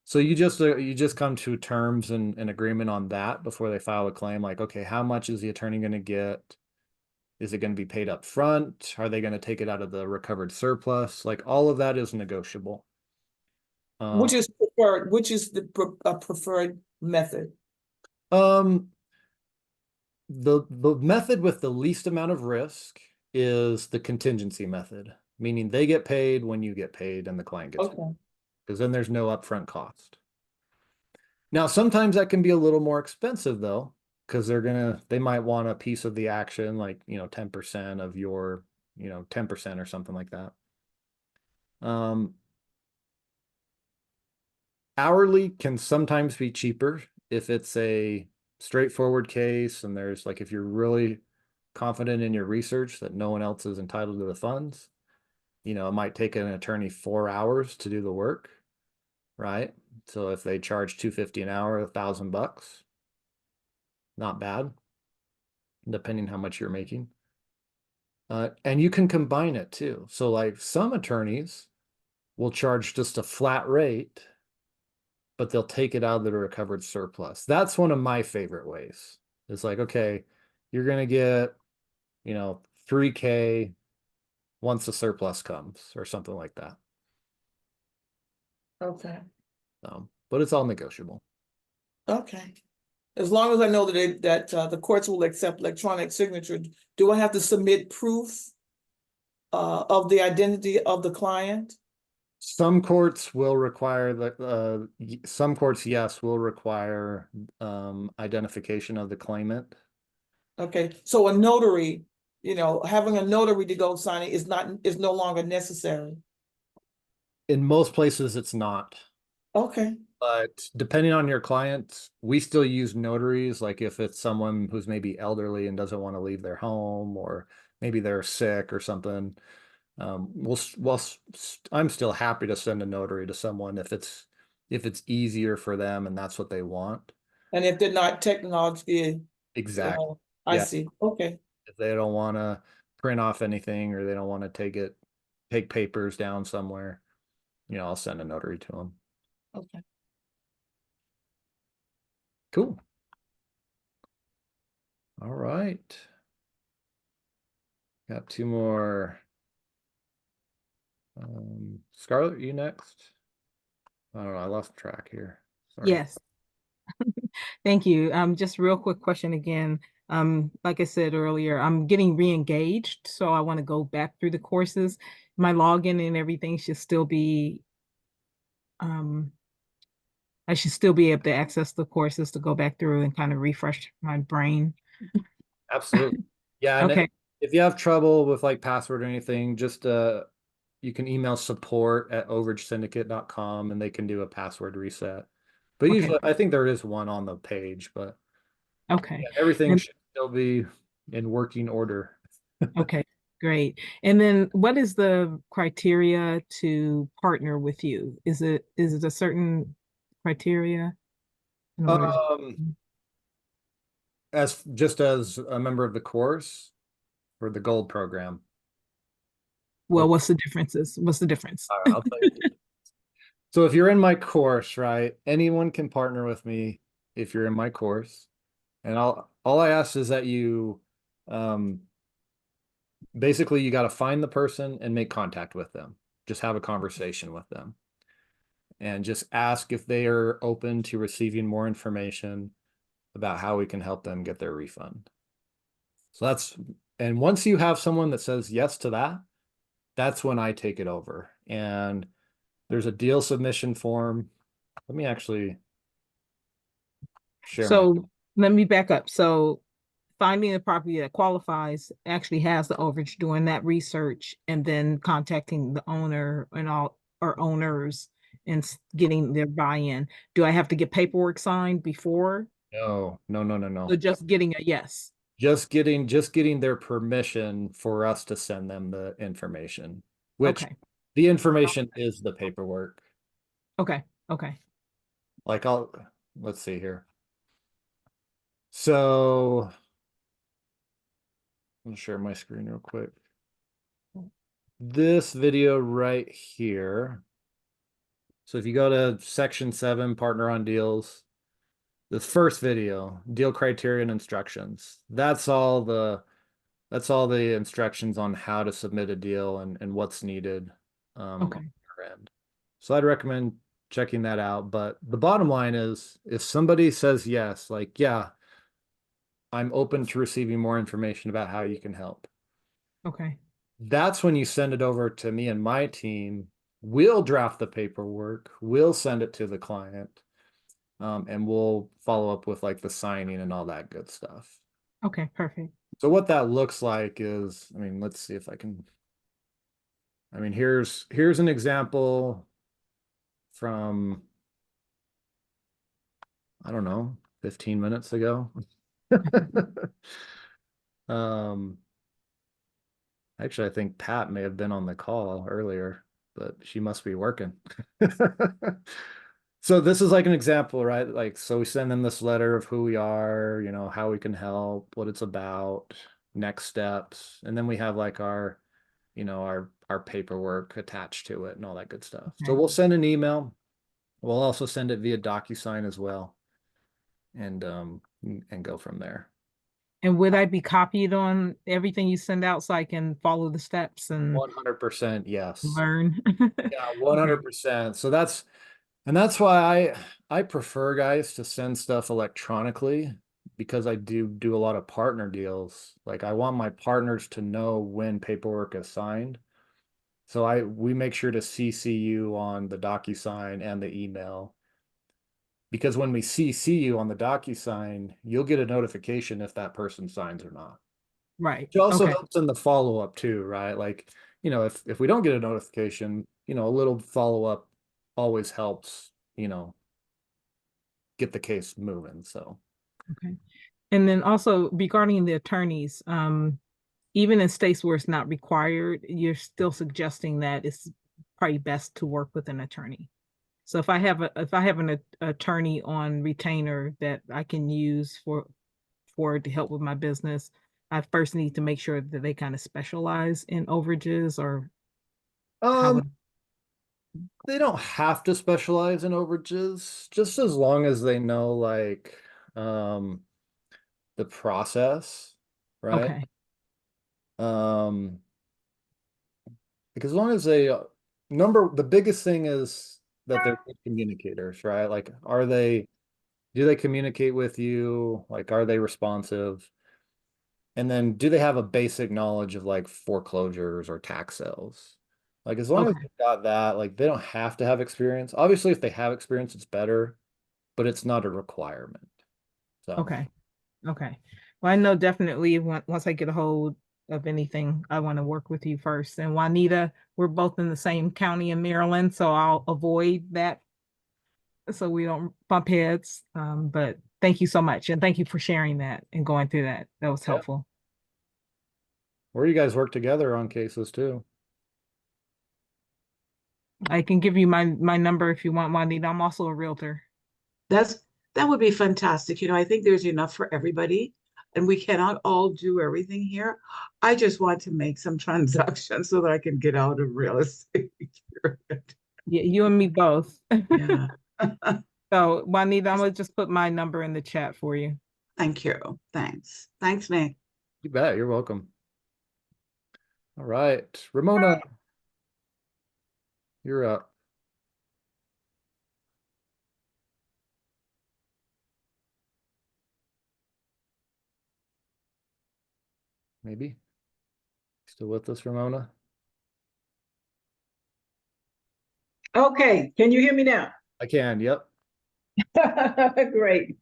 So you just come to terms and an agreement on that before they file a claim. Like, okay, how much is the attorney going to get? Is it going to be paid up front? Are they going to take it out of the recovered surplus? Like all of that is negotiable. Which is preferred, which is the preferred method? The method with the least amount of risk is the contingency method, meaning they get paid when you get paid and the client gets paid, Okay, because then there's no upfront cost. Now, sometimes that can be a little more expensive though, because they might want a piece of the action, like, 10% of your, 10% or something like that. Hourly can sometimes be cheaper if it's a straightforward case and there's like, if you're really confident in your research that no one else is entitled to the funds, it might take an attorney 4 hours to do the work, right? So if they charge $250 an hour, $1,000, not bad, depending how much you're making. And you can combine it too. So like some attorneys will charge just a flat rate, but they'll take it out of the recovered surplus. That's one of my favorite ways. It's like, okay, you're going to get, $3K once the surplus comes or something like that. okay, But it's all negotiable. okay. As long as I know that the courts will accept electronic signature, do I have to submit proof of the identity of the client? Some courts will require some courts, yes, will require identification of the claimant. Okay, so a notary, having a notary to go sign it is no longer necessary. In most places, it's not. Okay, But depending on your client, we still use notaries. Like if it's someone who's maybe elderly and doesn't want to leave their home, or maybe they're sick or something. I'm still happy to send a notary to someone if it's easier for them and that's what they want. and if they're not technologically, Exactly. I Yeah. see, okay, If they don't want to print off anything or they don't want to take papers down somewhere, I'll send a notary to them. okay. Cool. All right. Got two more. Scarlett, you next? I don't know. I lost track here. Sorry. Yes. Thank you. Just real quick question again. Like I said earlier, I'm getting re-engaged, so I want to go back through the courses. My login and everything should still be, I should still be able to access the courses to go back through and kind of refresh my brain. Absolutely. Yeah. And Okay. if you have trouble with like password or anything, just you can email support@overagesyndicate.com and they can do a password reset. But Okay. usually I think there is one on the page, but Okay. yeah, everything And- should still be in working order. Okay, great. And then what is the criteria to partner with you? Is it a certain criteria in order As just as a member of the course or the gold program? well, what's the differences? What's the difference? All right, I'll tell you. So if you're in my course, right, anyone can partner with me if you're in my course. And all I ask is that you basically you got to find the person and make contact with them. Just have a conversation with them. and just ask if they are open to receiving more information about how we can help them get their refund. So and once you have someone that says yes to that, that's when I take it over. And there's a deal submission form. Let me actually share So let me back up. So finding a property that qualifies actually has the overage, doing that research, and then contacting the owner and all, or owners, and getting their buy-in. Do I have to get paperwork signed before? No. So just getting a yes. Just getting their permission for us to send them the information, which Okay. the information is the paperwork. Okay. Okay. Like let's see here. So I'll share my screen real quick. This video right here. So if you go to section 7, partner on deals, the first video, deal criteria and instructions. That's all the instructions on how to submit a deal and what's needed on your end. So I'd recommend checking that out. But the bottom line is, if somebody says yes, like, yeah, I'm open to receiving more information about how you can help. Okay. That's when you send it over to me and my team. We'll draft the paperwork. We'll send it to the client. And we'll follow up with like the signing and all that good stuff. Okay, perfect. So what that looks like is, I mean, let's see if I can. I mean, here's an example from, I don't know, 15 minutes ago. Actually, I think Pat may have been on the call earlier, but she must be working. So this is like an example, right? Like, so we send them this letter of who we are, you know, how we can help, what it's about, next steps. And then we have like our, you know, our paperwork attached to it and all that good stuff. So we'll send an email. We'll also send it via DocuSign as well. And go from there. And would I be copied on everything you send out so I can follow the steps and 100% yes. learn? Yeah, 100%. So that's why I prefer guys to send stuff electronically, because I do a lot of partner deals. Like, I want my partners to know when paperwork is signed. So we make sure to CC you on the DocuSign and the email, because when we CC you on the DocuSign, you'll get a notification if that person signs or not. Right. It also Okay. helps in the follow-up too, right? Like, you know, if we don't get a notification, you know, a little follow-up always helps, you know, get the case moving. So Okay. And then also regarding the attorneys, even in states where it's not required, you're still suggesting that it's probably best to work with an attorney. So if I have an attorney on retainer that I can use to help with my business, I first need to make sure that they kind of specialize in overages, or how would. they don't have to specialize in overages, just as long as they know like the process, right? Okay. Because as long as they the biggest thing is that they're good communicators, right? Like, do they communicate with you? Like, are they responsive? And then do they have a basic knowledge of like foreclosures or tax sales? Like, as long as Okay. they've got that, like, they don't have to have experience. Obviously, if they have experience, it's better, but it's not a requirement. So Okay. Okay. Well, I know definitely once I get a hold of anything, I want to work with you first. And Juanita, we're both in the same county in Maryland, so I'll avoid that so we don't bump heads. But thank you so much. And thank you for sharing that and going through that. That was helpful. or you guys work together on cases too. I can give you my number if you want, Juanita. I'm also a realtor. That would be fantastic. I think there's enough for everybody, and we cannot all do everything here. I just want to make some transactions so that I can get out of real estate. Yeah, you and me both. Yeah. So Juanita, I'm gonna just put my number in the chat for you. Thank you. Thanks, Nick. You bet. You're welcome. All right, Ramona, you're up. maybe. Still with us, Ramona? Okay, can you hear me now? I can, yep. Great.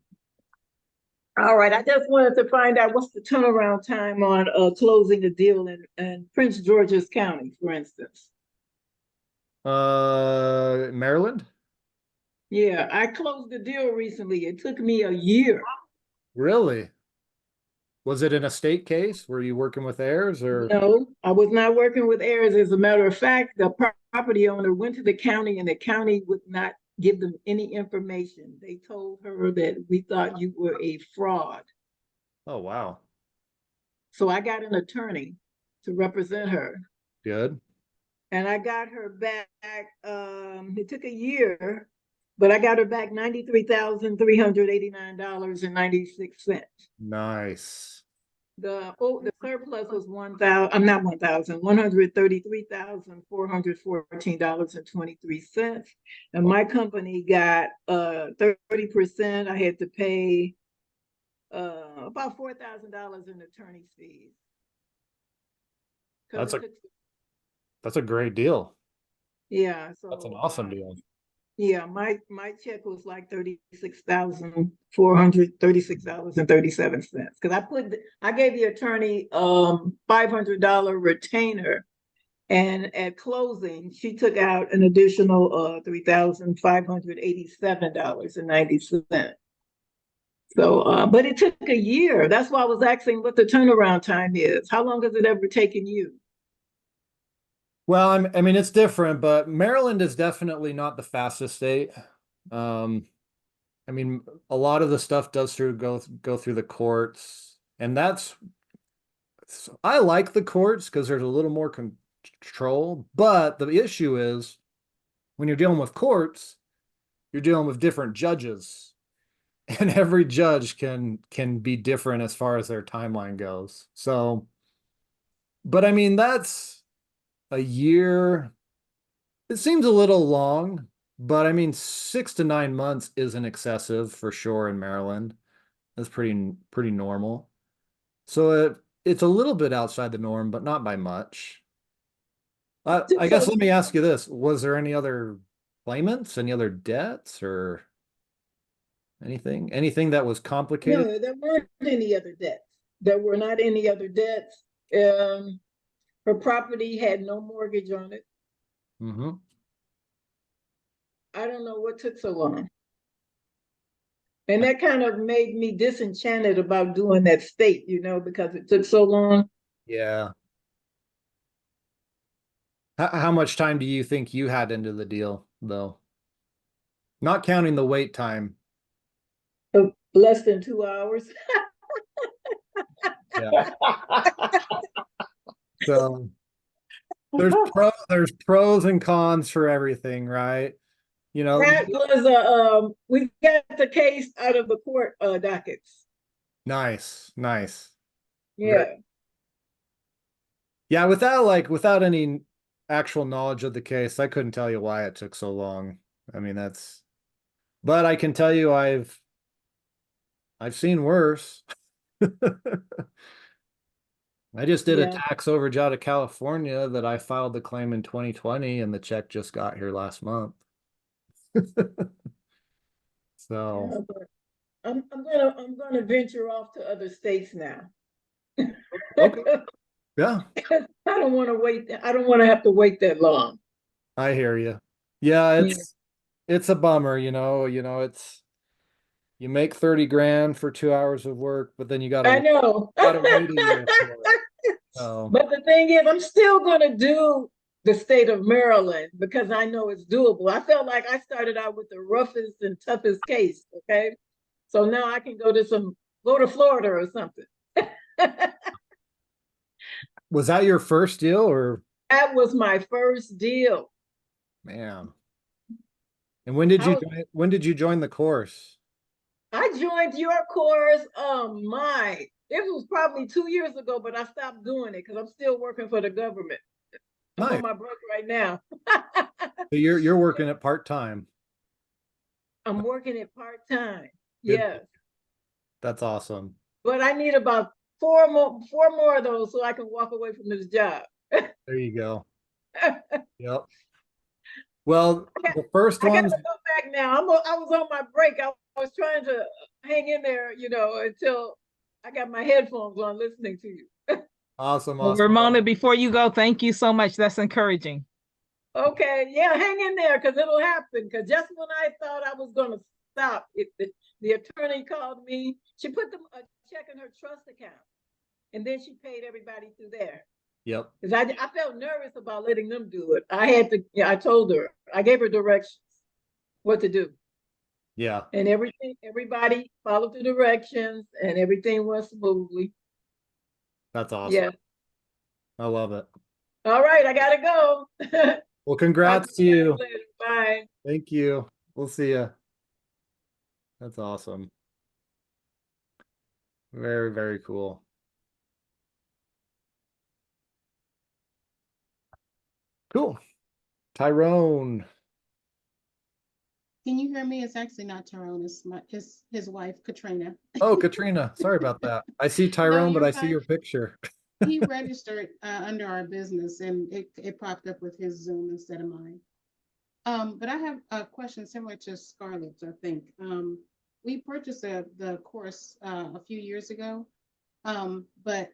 All right, I just wanted to find out what's the turnaround time on closing a deal in Prince George's County, for instance. Maryland? Yeah, I closed the deal recently. It took me a year. Really? Was it an estate case? Were you working with heirs or? No, I was not working with heirs. As a matter of fact, the property owner went to the county and the county would not give them any information. They told her that we thought you were a fraud. Oh, wow. So I got an attorney to represent her. Good. And I got her back, it took a year, but I got her back $93,389.96. Nice. The surplus was $133,414.23. And my company got 30%. I had to pay about $4,000 in attorney's fees. That's a great deal. Yeah, so That's an awesome deal. yeah, my check was like $36,436.37 because I gave the attorney $500 retainer, and at closing she took out an additional $3,587.90. So, but it took a year. That's why I was asking what the turnaround time is. How long has it ever taken you? Well, I mean, it's different, but Maryland is definitely not the fastest state. I mean, a lot of the stuff does go through the courts, and I like the courts because there's a little more control. But the issue is when you're dealing with courts, you're dealing with different judges, and every judge can be different as far as their timeline goes. So, but I mean, that's a year. It seems a little long, but I mean, 6 to 9 months isn't excessive for sure in Maryland. That's pretty normal. So it's a little bit outside the norm, but not by much. I guess let me ask you this. Was there any other claimants, any other debts or anything that was complicated? No, there weren't any other debts. There were not any other debts. Her property had no mortgage on it. Mm-hmm. I don't know what took so long. And that kind of made me disenchanted about doing that state, because it took so long. Yeah. How much time do you think you had into the deal, though? Not counting the wait time. Less than 2 hours. Yeah. So there's pros and cons for everything, right? That was we got the case out of the court dockets. Nice. Yeah. Yeah, without any actual knowledge of the case, I couldn't tell you why it took so long. I mean, but I can tell you I've seen worse. I just did a tax overage out of California that I filed the claim in 2020 and the check just got here last month. So I'm gonna venture off to other states now. okay. Yeah. I don't want to wait. I don't want to have to wait that long. I hear you. Yeah, it's a bummer, it's you make 30 grand for 2 hours of work, but then you I know. gotta wait a year for it. So. But the thing is, I'm still gonna do the state of Maryland because I know it's doable. I felt like I started out with the roughest and toughest case. Okay. So now I can go to Florida or something. Was that your first deal or? That was my first deal. Man. And when did you join the course? I joined your course. It was probably 2 years ago, but I stopped doing it because I'm still working for the government. I'm on my break right now. So you're working at part-time. I'm working at part-time. Yes. That's awesome. But I need about four more of those so I can walk away from this job. There you go. Yep. Well, I the first gotta ones, go back now. I was on my break. I was trying to hang in there, until I got my headphones on listening to you. awesome, Well, awesome. Ramona, before you go, thank you so much. That's encouraging. Okay, yeah, hang in there because it'll happen. Because just when I thought I was going to stop, the attorney called me. She put a check in her trust account, and then she paid everybody through there. Yep. Because I felt nervous about letting them do it. I told her, I gave her directions what to do. Yeah. And everybody followed the directions and everything went smoothly. That's awesome. Yeah. I love it. All right, I gotta go. Well, congrats to you. Later. Bye. Thank you. We'll see you. That's awesome. Very, very cool. Cool. Tyrone. Can you hear me? It's actually not Tyrone, it's his wife, Katrina. Oh, Katrina. Sorry about that. I see Tyrone, but you're I see fine. your picture. He registered under our business and it popped up with his Zoom instead of mine. But I have a question similar to Scarlett's, I think. We purchased the course a few years ago, but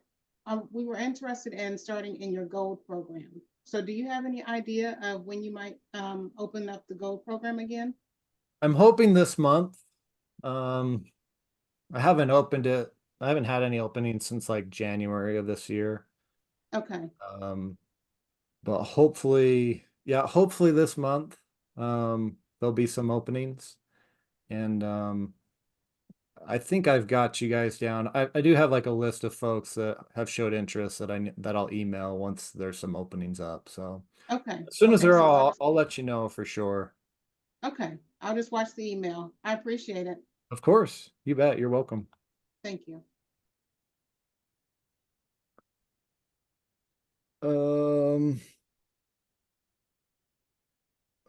we were interested in starting in your gold program. So do you have any idea of when you might open up the gold program again? I'm hoping this month. I haven't opened it. I haven't had any openings since like January of this year. Okay. But hopefully, yeah, hopefully this month, there'll be some openings. And I think I've got you guys down. I do have like a list of folks that have showed interest that I'll email once there's some openings up. So Okay. as soon as they're so all, I'll let you know for sure. Okay. I'll just watch the email. I appreciate it. Of course. You bet. You're welcome. Thank you.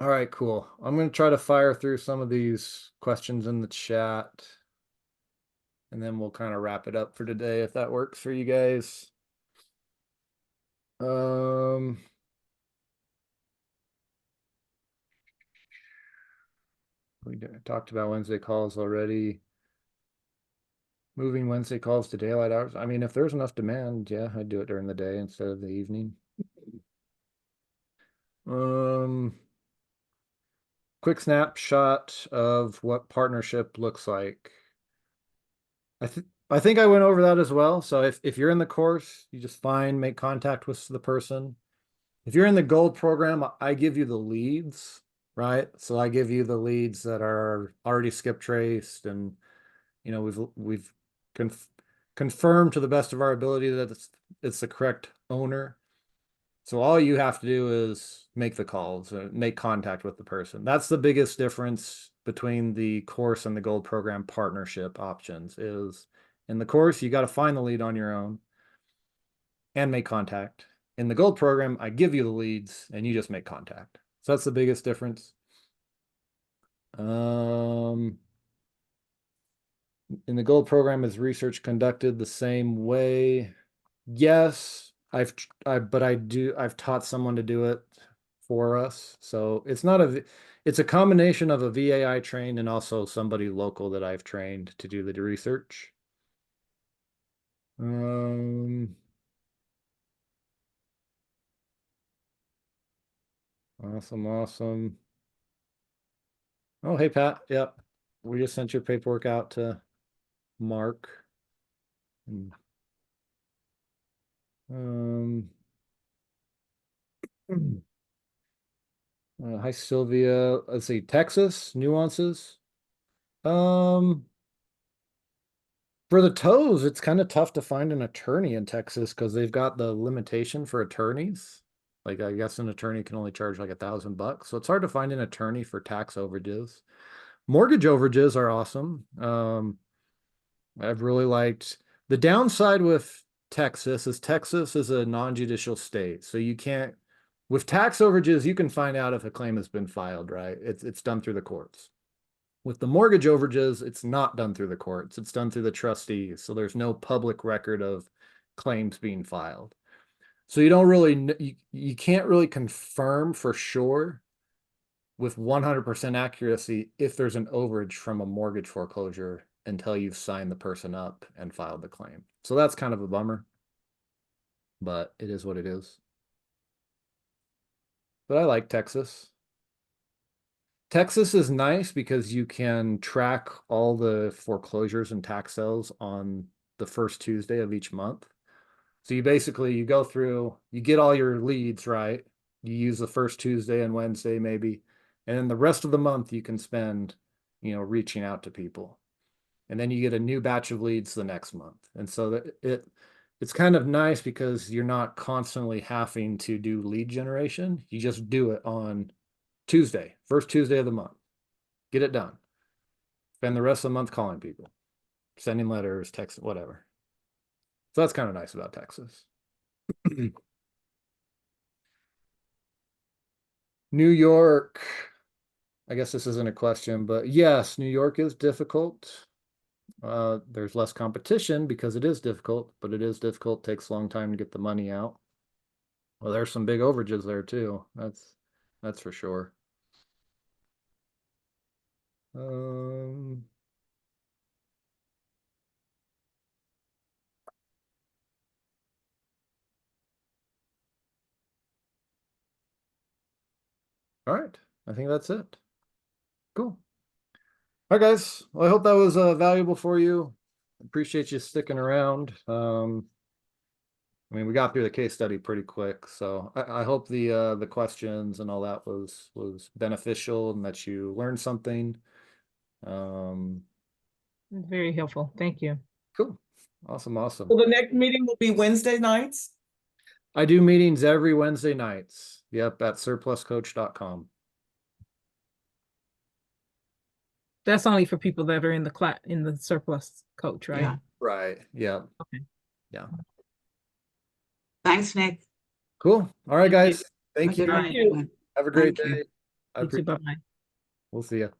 All right, cool. I'm going to try to fire through some of these questions in the chat. And then we'll kind of wrap it up for today if that works for you guys. We talked about Wednesday calls already. Moving Wednesday calls to daylight hours. I mean, if there's enough demand, yeah, I'd do it during the day instead of the evening. Quick snapshot of what partnership looks like. I think I went over that as well. So if you're in the course, you just make contact with the person. If you're in the gold program, I give you the leads, right? So I give you the leads that are already skip traced, and we've confirmed to the best of our ability that it's the correct owner. So all you have to do is make the calls, make contact with the person. That's the biggest difference between the course and the gold program partnership options. Is in the course, you got to find the lead on your own and make contact. In the gold program, I give you the leads and you just make contact. So that's the biggest difference. In the gold program, is research conducted the same way? Yes, I've taught someone to do it for us. So it's a combination of a VA I trained and also somebody local that I've trained to do the research. Awesome. Oh, hey, Pat. Yep. We just sent your paperwork out to Mark. Hi, Sylvia. Let's see. Texas nuances. For the toes, it's kind of tough to find an attorney in Texas because they've got the limitation for attorneys. Like, I guess an attorney can only charge like $1,000. So it's hard to find an attorney for tax overages. Mortgage overages are awesome. I've really liked the downside with Texas is a non-judicial state. So you can't, with tax overages, you can find out if a claim has been filed, right? It's done through the courts. With the mortgage overages, it's not done through the courts. It's done through the trustees. So there's no public record of claims being filed. So you don't really, you can't really confirm for sure with 100% accuracy if there's an overage from a mortgage foreclosure until you've signed the person up and filed the claim. So that's kind of a bummer, but it is what it is. But I like Texas. Texas is nice because you can track all the foreclosures and tax sales on the first Tuesday of each month. So you basically, you go through, you get all your leads, right? You use the first Tuesday and Wednesday maybe, and then the rest of the month you can spend, reaching out to people. And then you get a new batch of leads the next month. And so that it's kind of nice because you're not constantly having to do lead generation. You just do it on Tuesday, first Tuesday of the month. Get it done. Spend the rest of the month calling people, sending letters, texting, whatever. So that's kind of nice about Texas. New York, I guess this isn't a question, but yes, New York is difficult. There's less competition because it is difficult, but it is difficult, takes a long time to get the money out. Well, there's some big overages there too. That's for sure. All right, I think that's it. Cool. All right, guys. Well, I hope that was valuable for you. Appreciate you sticking around. I mean, we got through the case study pretty quick, so I hope the questions and all that was beneficial and that you learned something. Very helpful. Thank you. Cool. Awesome. So the next meeting will be Wednesday nights? I do meetings every Wednesday nights. Yep, at surpluscoach.com. That's only for people that are in the surplus coach, right? Yeah. Right. Yeah. Okay. Yeah. Thanks, Nick. Cool. All right, Thank you. guys. Thank you. Good night, everyone. Have a great Thank you. day. You too. Bye-bye. We'll see you.